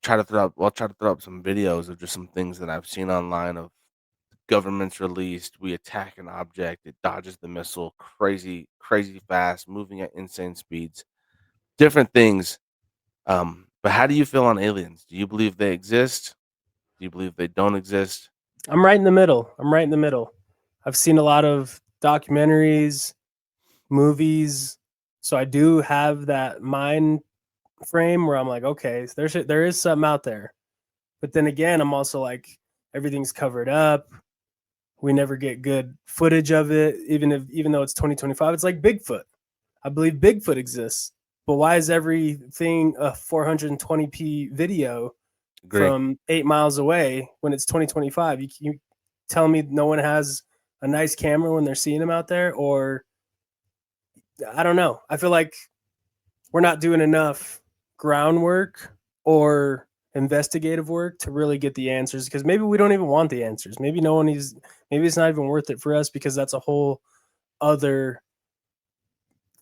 try to throw up some videos of just some things that I've seen online of government's released. We attack an object, it dodges the missile, crazy fast, moving at insane speeds, different things. But how do you feel on aliens? Do you believe they exist? Do you believe they don't exist? I'm right in the middle. I'm right in the middle. I've seen a lot of documentaries, movies, so I do have that mind frame where I'm like, okay, there is something out there. But then again, I'm also like, everything's covered up. We never get good footage of it, even though it's 2025. It's like Bigfoot. I believe Bigfoot exists, but why is everything a 420p video Agree. from 8 miles away when it's 2025? You tell me no one has a nice camera when they're seeing them out there, or I don't know. I feel like we're not doing enough groundwork or investigative work to really get the answers, because maybe we don't even want the answers. Maybe maybe it's not even worth it for us, because that's a whole other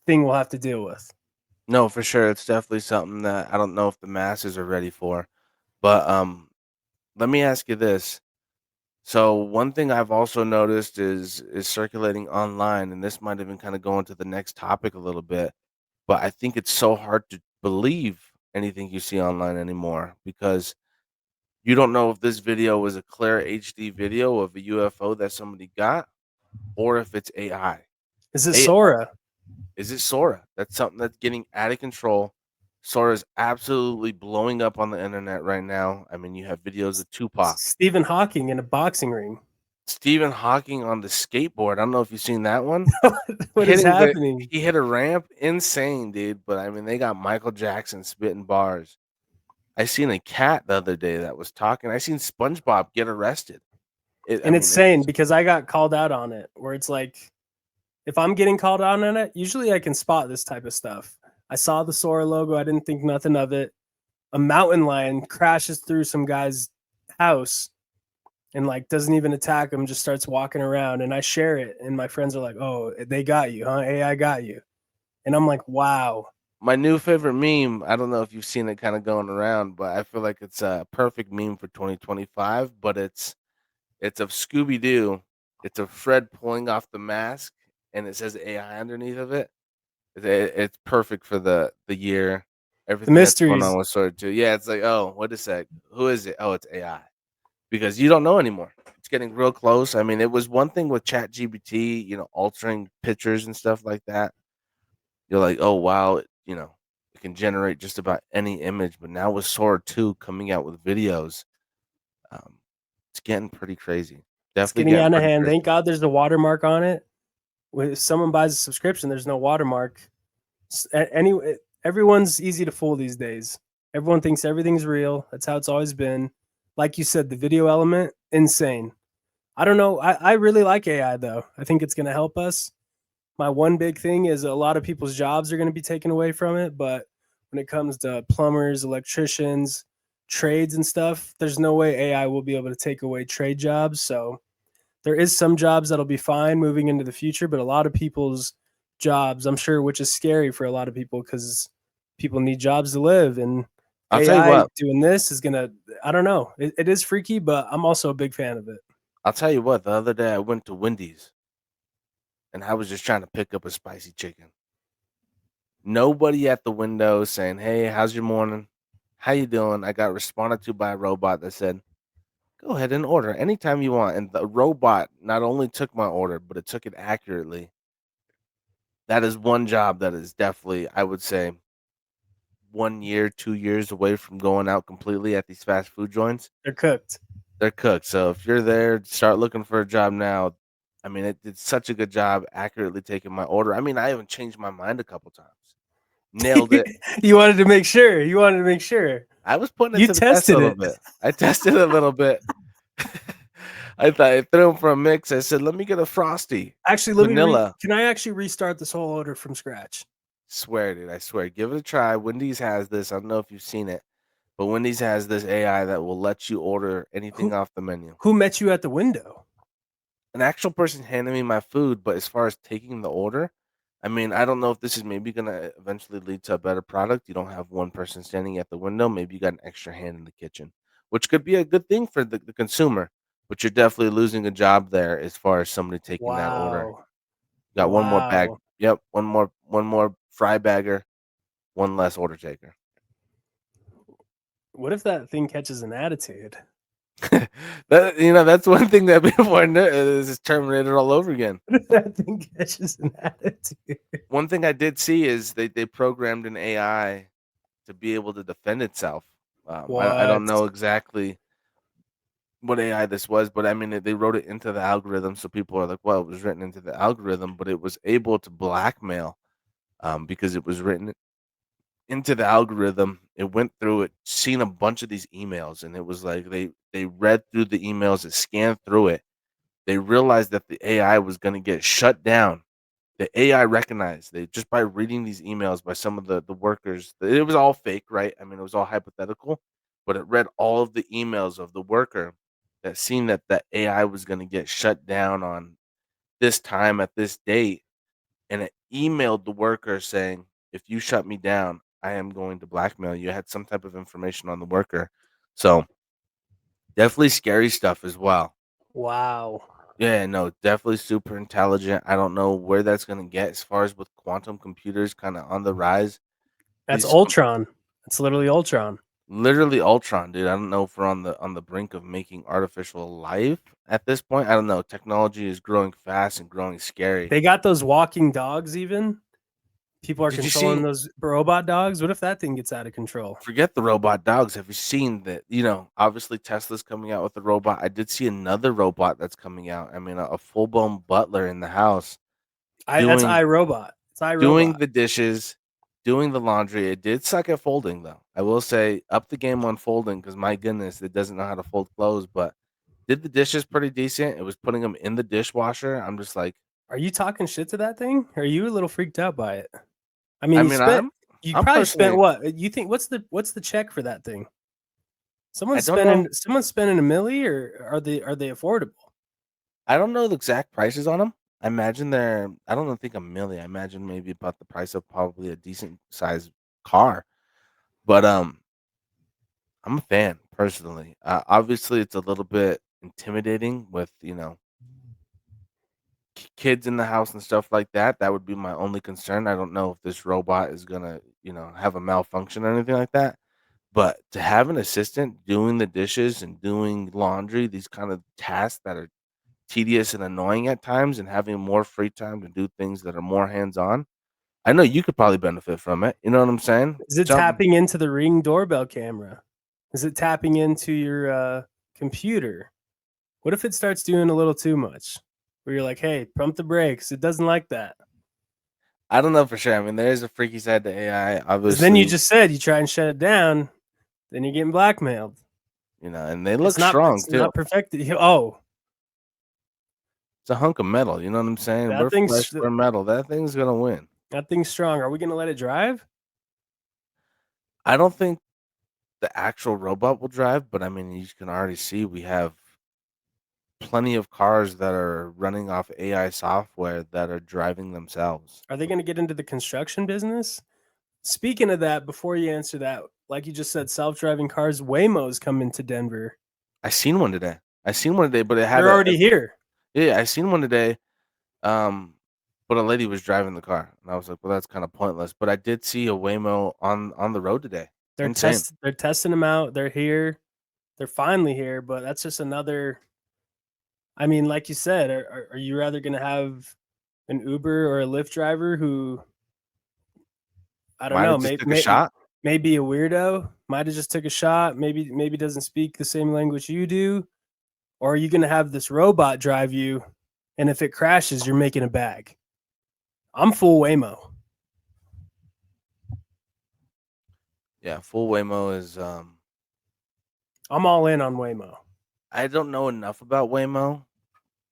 thing we'll have to deal with. No, for sure. It's definitely something that I don't know if the masses are ready for. But let me ask you this. So one thing I've also noticed is circulating online, and this might even kind of go into the next topic a little bit, but I think it's so hard to believe anything you see online anymore because you don't know if this video was a clear HD video of a UFO that somebody got or if it's AI. Is it A- Sora? Is it Sora? That's something that's getting out of control. Sora is absolutely blowing up on the internet right now. I mean, you have videos of Tupac, Stephen Hawking in a boxing ring. Stephen Hawking on the skateboard. I don't know if you've seen that one. What is Hitting happening? he hit a ramp, insane, dude. But I mean, they got Michael Jackson spitting bars. I seen a cat the other day that was talking. I seen SpongeBob get arrested. And it's insane because I got called out on it, where it's like, if I'm getting called out on it, usually I can spot this type of stuff. I saw the Sora logo. I didn't think nothing of it. A mountain lion crashes through some guy's house and like doesn't even attack him, just starts walking around, and I share it, and my friends are like, "Oh, they got you, huh? AI got you." And I'm like, wow. My new favorite meme, I don't know if you've seen it kind of going around, but I feel like it's a perfect meme for 2025, but it's of Scooby Doo. It's of Fred pulling off the mask, and it says AI underneath of it. It's perfect for the year, The everything that's going mysteries. on with Sword 2. Yeah, it's like, oh, what is that? Who is it? Oh, it's AI. Because you don't know anymore. It's getting real close. I mean, it was one thing with ChatGPT, altering pictures and stuff like that. You're like, oh wow, it can generate just about any image. But now with Sora 2 coming out with videos, um, it's getting pretty crazy. It's Definitely getting getting out of pretty hand. crazy. Thank God there's a watermark on it. When someone buys a subscription, there's no watermark. Everyone's easy to fool these days. Everyone thinks everything's real. That's how it's always been. Like you said, the video element, insane. I don't know. I really like AI though. I think it's going to help us. My one big thing is a lot of people's jobs are going to be taken away from it. But when it comes to plumbers, electricians, trades, and stuff, there's no way AI will be able to take away trade jobs. So there is some jobs that'll be fine moving into the future, but a lot of people's jobs, I'm sure, which is scary for a lot of people because people need jobs to live. And I'll tell you AI what. doing this is going to, I don't know. It is freaky, but I'm also a big fan of it. I'll tell you what. The other day I went to Wendy's and I was just trying to pick up a spicy chicken. Nobody at the window saying, "Hey, how's your morning? How you doing?" I got responded to by a robot that said, "Go ahead and order anytime you want." And the robot not only took my order, but it took it accurately. That is one job that is definitely, I would say, 1 year, 2 years away from going out completely at these fast food joints. They're cooked. They're cooked. So if you're there, start looking for a job now. I mean, it did such a good job accurately taking my order. I mean, I even changed my mind a couple times. Nailed it. You wanted to make sure. You wanted to make sure. I was putting it You to the test a tested little it. bit. I tested it a little bit. I thought I threw them for a mix. I said, "Let me get a frosty, Actually, vanilla." can I actually restart this whole order from scratch? Swear, dude. I swear. Give it a try. Wendy's has this. I don't know if you've seen it, but Wendy's has this AI that will let you order anything Who off the menu. who met you at the window? An actual person handed me my food, but as far as taking the order, I mean, I don't know if this is maybe gonna eventually lead to a better product. You don't have one person standing at the window. Maybe you got an extra hand in the kitchen, which could be a good thing for the consumer. But you're definitely losing a job there as far as somebody taking that order. Wow. Got one more bag. Wow. Yep, one more fry bagger, one less order taker. What if that thing catches an attitude? That's one thing that people are is Terminator all over again. What if that thing catches an attitude? One thing I did see is they programmed an AI to be able to defend itself. I don't What? know exactly what AI this was, but I mean they wrote it into the algorithm, so people are like, "Well, it was written into the algorithm," but it was able to blackmail because it was written into the algorithm. It went through it, seen a bunch of these emails, and it was like they read through the emails, it scanned through it. They realized that the AI was going to get shut down. The AI recognized they just by reading these emails by some of the workers. It was all fake, right? I mean, it was all hypothetical, but it read all of the emails of the worker that seen that the AI was going to get shut down on this time at this date, and it emailed the worker saying, "If you shut me down, I am going to blackmail you." It had some type of information on the worker, so definitely scary stuff as well. Wow. Yeah, no, definitely super intelligent. I don't know where that's gonna get as far as with quantum computers kind of on the rise. That's These Ultron. That's literally Ultron. literally Ultron, dude. I don't know if we're on the brink of making artificial life at this point. I don't know. Technology is growing fast and growing scary. They got those walking dogs even. People are Did you controlling see? those robot dogs. What if that thing gets out of control? Forget the robot dogs. Have you seen that? Obviously Tesla's coming out with a robot. I did see another robot that's coming out. I mean, a full blown butler in the house That's doing iRobot. It's doing iRobot. the dishes, doing the laundry. It did suck at folding though. I will say up the game on folding because my goodness, it doesn't know how to fold clothes. But did the dishes pretty decent. It was putting them in the dishwasher. I'm just like, Are you talking shit to that thing? Are you a little freaked out by it? I I mean, mean, I'm you I'm probably spent personally, what? You think what's the check for that thing? I don't know. Someone's spending a milli, or are they affordable? I don't know the exact prices on them. I imagine I don't think a million. I imagine maybe about the price of probably a decent sized car. But I'm a fan personally. Obviously, it's a little bit intimidating with kids in the house and stuff like that. That would be my only concern. I don't know if this robot is gonna have a malfunction or anything like that. But to have an assistant doing the dishes and doing laundry, these kind of tasks that are tedious and annoying at times, and having more free time to do things that are more hands on, I know you could probably benefit from it. You know what I'm saying? Is it Jump. tapping into the Ring doorbell camera? Is it tapping into your computer? What if it starts doing a little too much? Where you're like, hey, pump the brakes. It doesn't like that. I don't know for sure. I mean, there is a freaky side to AI, 'Cause obviously. then you just said you try and shut it down, then you're getting blackmailed. And they look It's not, strong it's too. not perfected. Oh, It's a hunk of metal. You know what I'm saying? That We're thing's flesh, we're metal. That thing's gonna win. that thing's strong. Are we gonna let it drive? I don't think the actual robot will drive, but I mean, you can already see we have plenty of cars that are running off AI software that are driving themselves. Are they gonna get into the construction business? Speaking of that, before you answer that, like you just said, self-driving cars, Waymo's coming to Denver. I seen one today. But it had They're already here. yeah. I seen one today. But a lady was driving the car, and I was like, well, that's kind of pointless. But I did see a Waymo on the road today. They're Insane. they're testing them out. They're here. They're finally here, but that's just another. I mean, like you said, are you rather going to have an Uber or a Lyft driver who, I don't Might know, have just took a shot. maybe a weirdo, might have just took a shot, maybe doesn't speak the same language you do, or are you going to have this robot drive you, and if it crashes, you're making a bag? I'm full Waymo. Yeah, full Waymo is. I'm all in on Waymo. I don't know enough about Waymo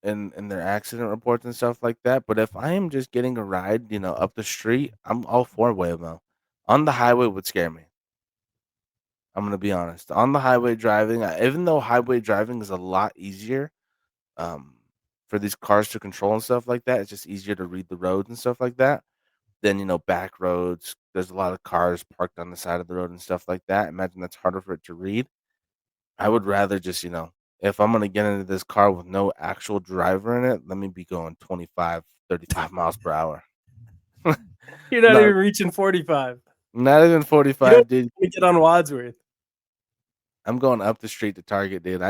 and their accident reports and stuff like that. But if I am just getting a ride, up the street, I'm all for Waymo. On the highway would scare me. I'm gonna be honest. On the highway driving, even though highway driving is a lot easier, um, for these cars to control and stuff like that, it's just easier to read the roads and stuff like that. Then back roads. There's a lot of cars parked on the side of the road and stuff like that. Imagine that's harder for it to read. I would rather just, if I'm gonna get into this car with no actual driver in it, let me be going 25, 35 miles per hour. You're not No. even reaching 45. Not even You 45, don't dude. even get on Wadsworth. I'm going up the street to Target, dude.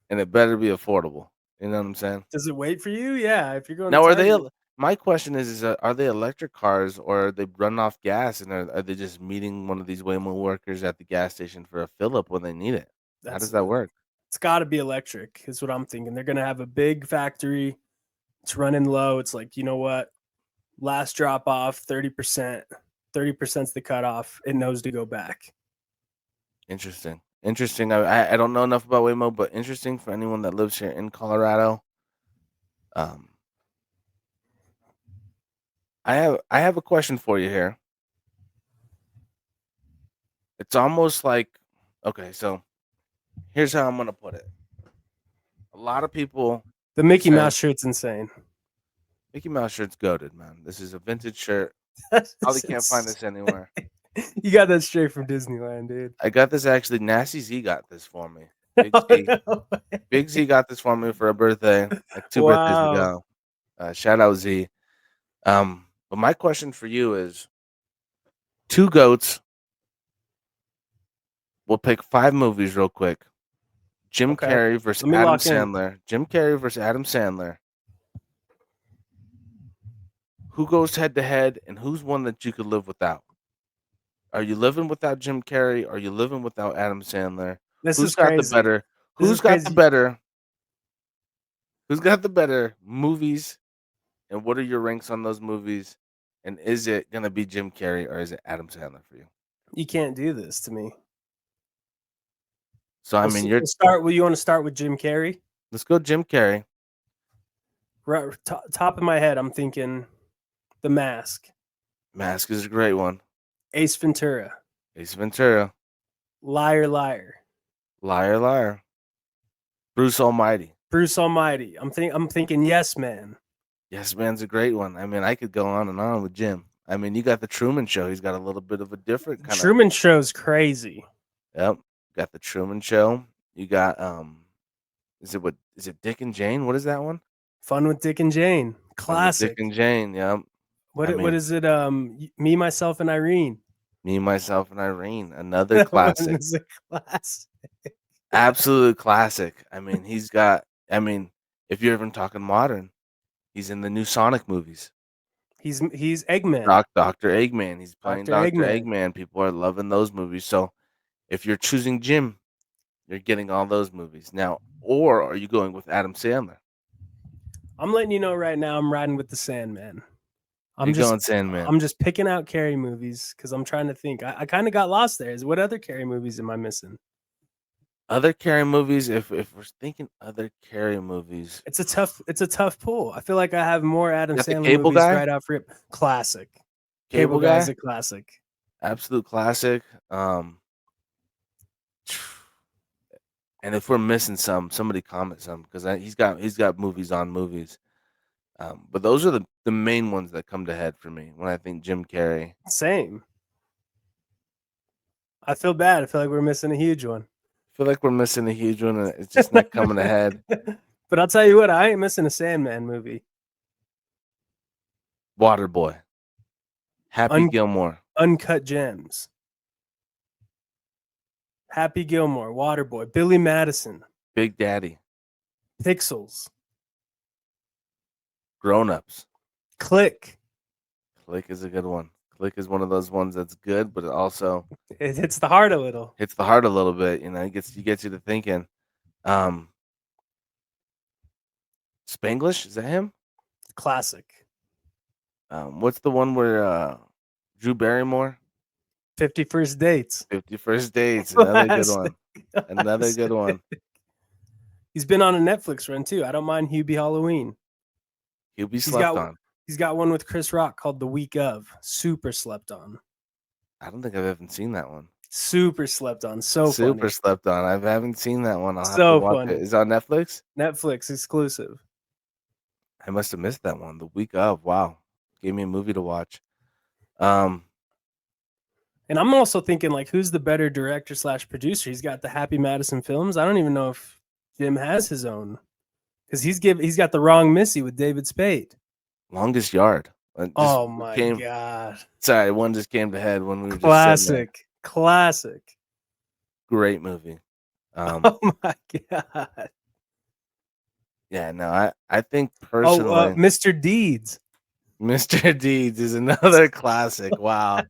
And it better be affordable. You know what I'm saying? Does it wait for you? Yeah, if you're going Now, to are they? Target. My question is are they electric cars, or are they run off gas, and are they just meeting one of these Waymo workers at the gas station for a fill up when they need it? How does that work? It's got to be electric, is what I'm thinking. They're going to have a big factory. It's running low. It's like, you know what? Last drop off, 30%. 30% is the cutoff. It knows to go back. Interesting. I don't know enough about Waymo, but interesting for anyone that lives here in Colorado. I have a question for you here. It's almost like, okay, so here's how I'm gonna put it. A lot of people. The Mickey Mouse shirt's insane. Mickey Mouse shirt's goated, man. This is a vintage shirt. Probably can't find this anywhere. You got that straight from Disneyland, dude. I got this actually. Nasty Z got this for me. Big Z got this for me for a birthday, like 2 birthdays ago. Shout out Z. But my question for you is, two goats. We'll pick 5 movies real quick. Jim Carrey versus Adam Sandler. Jim Carrey versus Adam Sandler. Who goes head to head, and who's one that you could live without? Are you living without Jim Carrey? Are you living without Adam Sandler? Who's got the better? Who's got the better? Who's got the better movies? And what are your ranks on those movies? And is it gonna be Jim Carrey or is it Adam Sandler for you? You can't do this to me. So I mean, you want to start with Jim Carrey? Let's go Jim Carrey. Right, top of my head, I'm thinking The Mask. Mask is a great one. Ace Ventura. Liar, Liar. Liar, Liar. Bruce Almighty. Bruce Almighty. I'm thinking Yes Man. Yes Man's a great one. I mean, I could go on and on with Jim. I mean, you got the Truman Show. He's got a little bit of a different kind of. Truman Show's crazy. Yep. Got the Truman Show. You got is it Dick and Jane? What is that one? Fun with Dick and Jane. Fun with Classic. Dick and Jane. Yep. What what is it? Me, Myself, and Irene. Me, Myself, and Irene. Another classic. It's a classic. Absolute classic. I mean, if you're even talking modern, he's in the new Sonic movies. He's Eggman. Dr. Eggman. He's playing Dr. Dr. Eggman. Eggman. People are loving those movies. So if you're choosing Jim, you're getting all those movies. Now, or are you going with Adam Sandler? I'm letting you know right now, I'm riding with the Sandman. You're going Sandman. I'm just picking out Carrey movies because I'm trying to think. I kind of got lost there. What other Carrey movies am I missing? Other Carrey movies, if we're thinking other Carrey movies, It's a tough pull. I feel like I have more Adam got the Sandler Cable movies Guy? right off rip. Classic. Cable Guy is Guy, a classic. absolute classic. And if we're missing somebody comment some because he's got movies on movies. But those are the main ones that come to head for me when I think Jim Carrey. Same. I feel bad. I feel like we're missing a huge one. I feel like we're missing a huge one, and it's just not coming ahead. But I'll tell you what, I ain't missing a Sandman movie. Waterboy, Happy Gilmore, Uncut Gems, Happy Gilmore, Waterboy, Billy Madison, Big Daddy, Pixels, Grown Ups. Click. Click is a good one. Click is one of those ones that's good, but it also It hits the heart a little. hits the heart a little bit. It gets you to thinking. Spanglish, is that him? Classic. What's the one where Drew Barrymore? 50 First Dates. 50 First Dates, another good Classic. one. Another good one. He's been on a Netflix run too. I don't mind Hubie Halloween. He'll be slept on. He's got one with Chris Rock called The Week Of. Super slept on. I don't think I've ever seen that one. Super slept on. So Super funny. slept on. I haven't seen that one. I'll have So to watch funny. it. Is it on Netflix? Netflix exclusive. I must have missed that one. The Week Of. Wow. Gave me a movie to watch. And I'm also thinking, like, who's the better director / producer? He's got the Happy Madison Films. I don't even know if Jim has his own, because he's got The Wrong Missy with David Spade. Longest Yard. Oh my god! Sorry, one just came to head when we were Classic. Great movie. Oh my god! Yeah, no, I think personally, Mr. Deeds. Mr. Deeds is another classic. Wow.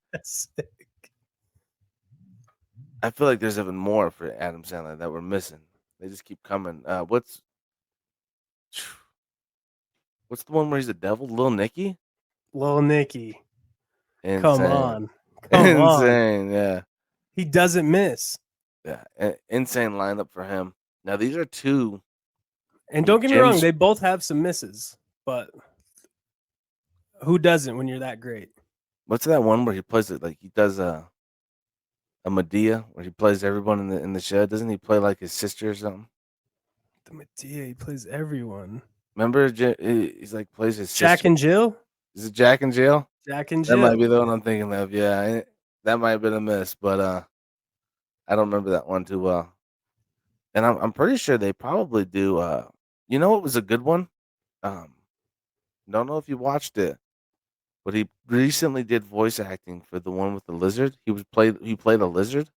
I feel like there's even more for Adam Sandler that we're missing. They just keep coming. What's the one where he's a devil? Lil Nicky? Lil Nicky. Insane. Come on. Insane, yeah. He doesn't miss. Yeah, insane lineup for him. Now, these are two. And don't get me wrong, they both have some misses, but who doesn't when you're that great? What's that one where he plays it like he does a Medea, where he plays everyone in the show? Doesn't he play like his sister or something? The Medea, he plays everyone. Remember, he's like plays his sister. Jack and Jill? Is it Jack and Jill? Jack and Jill. That might be the one I'm thinking of. Yeah, that might have been a miss, but I don't remember that one too well. And I'm pretty sure they probably do. You know what was a good one? Don't know if you watched it, but he recently did voice acting for the one with the lizard. He played a lizard.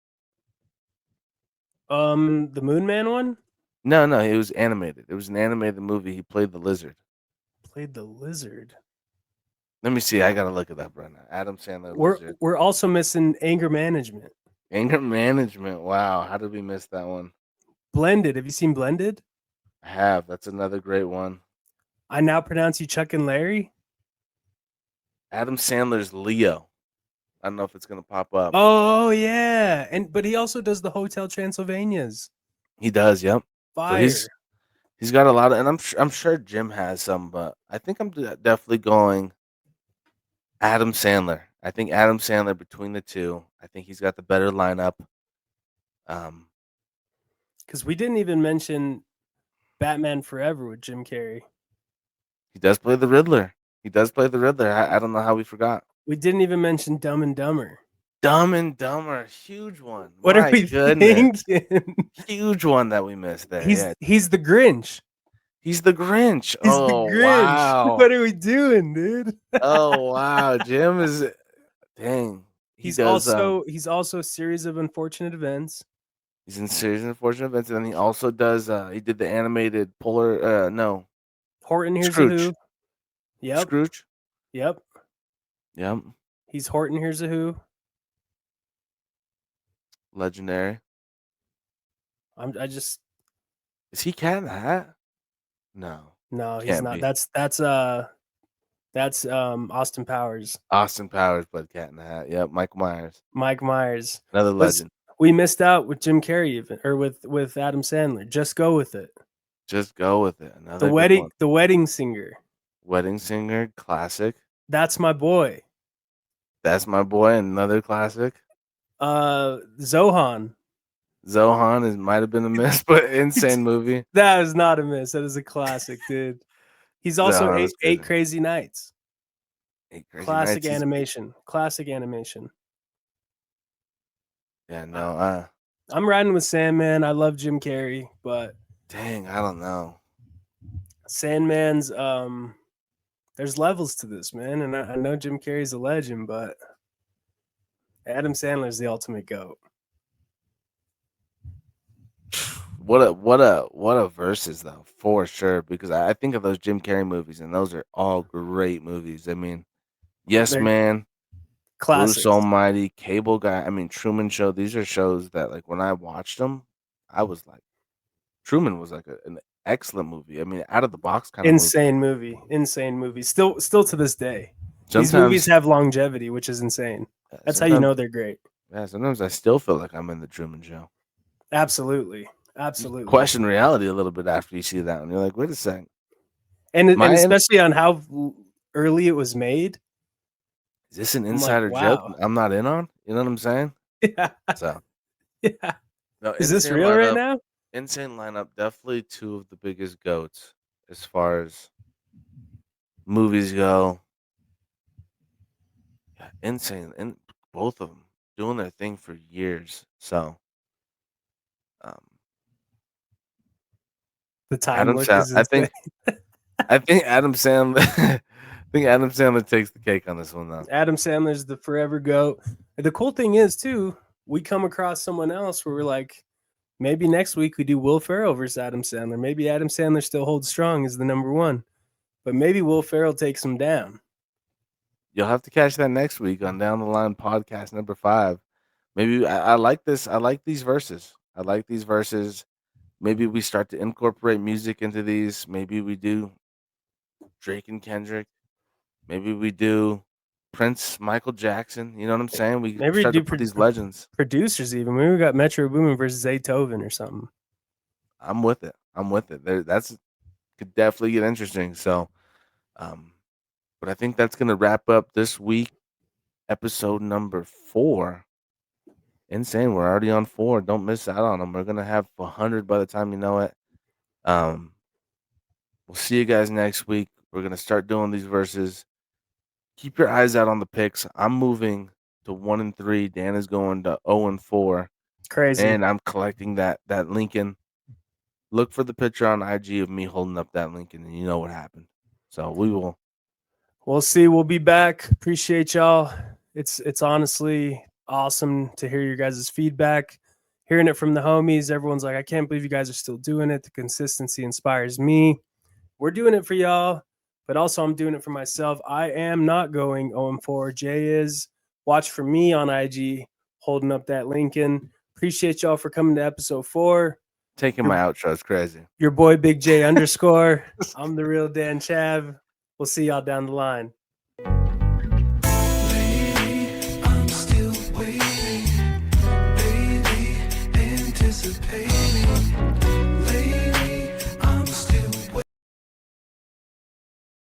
The Moon Man one? No, it was animated. It was an animated movie. He played the lizard. Played the lizard. Let me see. I gotta look it up right now. Adam Sandler. Lizard. We're also missing Anger Management. Anger Management. Wow, how did we miss that one? Blended. Have you seen Blended? I have. That's another great one. I Now Pronounce You Chuck and Larry. Adam Sandler's Leo. I don't know if it's gonna pop up. Oh yeah, but he also does the Hotel Transylvanias. He does. Yep. Fire. So he's got a lot of, and I'm sure Jim has some, but I think I'm definitely going Adam Sandler. I think Adam Sandler between the two. I think he's got the better lineup. Because we didn't even mention Batman Forever with Jim Carrey. He does play the Riddler. I don't know how we forgot. We didn't even mention Dumb and Dumber. Dumb and Dumber, huge one. What My are we goodness. thinking? Huge one that we missed there. He's the Grinch. He's the Grinch. He's Oh, the Grinch. wow. What are we doing, dude? Oh, wow. Jim is dang. He's also a series of unfortunate events. He's in Series of Unfortunate Events, and then he also does he did the animated Polar Horton Hears Scrooge. a Who. Yep. Scrooge. Yep. Yep. He's Horton Hears a Who. Legendary. Is he Cat in the Hat? No, he's can't not. be. That's Austin Powers. Austin Powers played Cat in the Hat. Yep, Mike Myers. Was- Another legend. We missed out with Jim Carrey even, or with Adam Sandler. Just go with it. Just go with it. Another The good one. wedding singer. Wedding Singer, classic. That's my boy. That's my boy. Another classic. Zohan. Zohan might have been a miss, but insane movie. That is not a miss. That is a classic, dude. He's also Zohan was eight crazy. Crazy Nights. Eight Crazy Classic Nights is- animation. Classic animation. Yeah, no. I'm riding with Sandman. I love Jim Carrey, but Dang, I don't know. Sandman's there's levels to this, man. And I know Jim Carrey's a legend, but Adam Sandler's the ultimate GOAT. What a versus though, for sure. Because I think of those Jim Carrey movies, and those are all great movies. I mean, Yes They're Man, Classics. Bruce Almighty, Cable Guy. I mean, Truman Show. These are shows that, like, when I watched them, I was like, Truman was like an excellent movie. I mean, out of the box kind of Insane movie. Still to this day. Sometimes, These movies have longevity, which is insane. That's how you know they're great. Yeah, sometimes I still feel like I'm in the Truman Show. Absolutely. You question reality a little bit after you see that one. You're like, wait a second. And Am I in- especially on how early it was made. Is this an like, insider wow. joke I'm not in on? You know what I'm saying? Yeah. So, Yeah. no, Is this insane real right lineup. now? Insane lineup. Definitely two of the biggest goats as far as movies go. Yeah, insane. And both of them doing their thing for years. So, The time Adam look Sandler. is I think insane. I think Adam Sandler. I think Adam Sandler takes the cake on this one though. Adam Sandler's the forever GOAT. The cool thing is too, we come across someone else where we're like, maybe next week we do Will Ferrell versus Adam Sandler. Maybe Adam Sandler still holds strong as the number one, but maybe Will Ferrell takes him down. You'll have to catch that next week on Down the Line podcast number 5. Maybe I like this. I like these verses. Maybe we start to incorporate music into these. Maybe we do Drake and Kendrick. Maybe we do Prince, Michael Jackson. You know what I'm saying? We Maybe start do to put these legends. Producers even. Maybe we got Metro Boomin versus Zaytoven or something. I'm with it. That's could definitely get interesting. So, but I think that's gonna wrap up this week, episode number 4. Insane. We're already on 4. Don't miss out on them. We're gonna have 100 by the time you know it. We'll see you guys next week. We're gonna start doing these verses. Keep your eyes out on the picks. I'm moving to 1-3. Dan is going to 0-4. Crazy. And I'm collecting that Lincoln. Look for the picture on IG of me holding up that Lincoln, and you know what happened. So we will. We'll see. We'll be back. Appreciate y'all. It's honestly awesome to hear your guys' feedback. Hearing it from the homies, everyone's like, I can't believe you guys are still doing it. The consistency inspires me. We're doing it for y'all, but also I'm doing it for myself. I am not going 0-4. Jay is. Watch for me on IG holding up that Lincoln. Appreciate y'all for coming to episode 4. Taking my outro is crazy. Your boy Big J _. I'm the real Dan Chav. We'll see y'all down the line.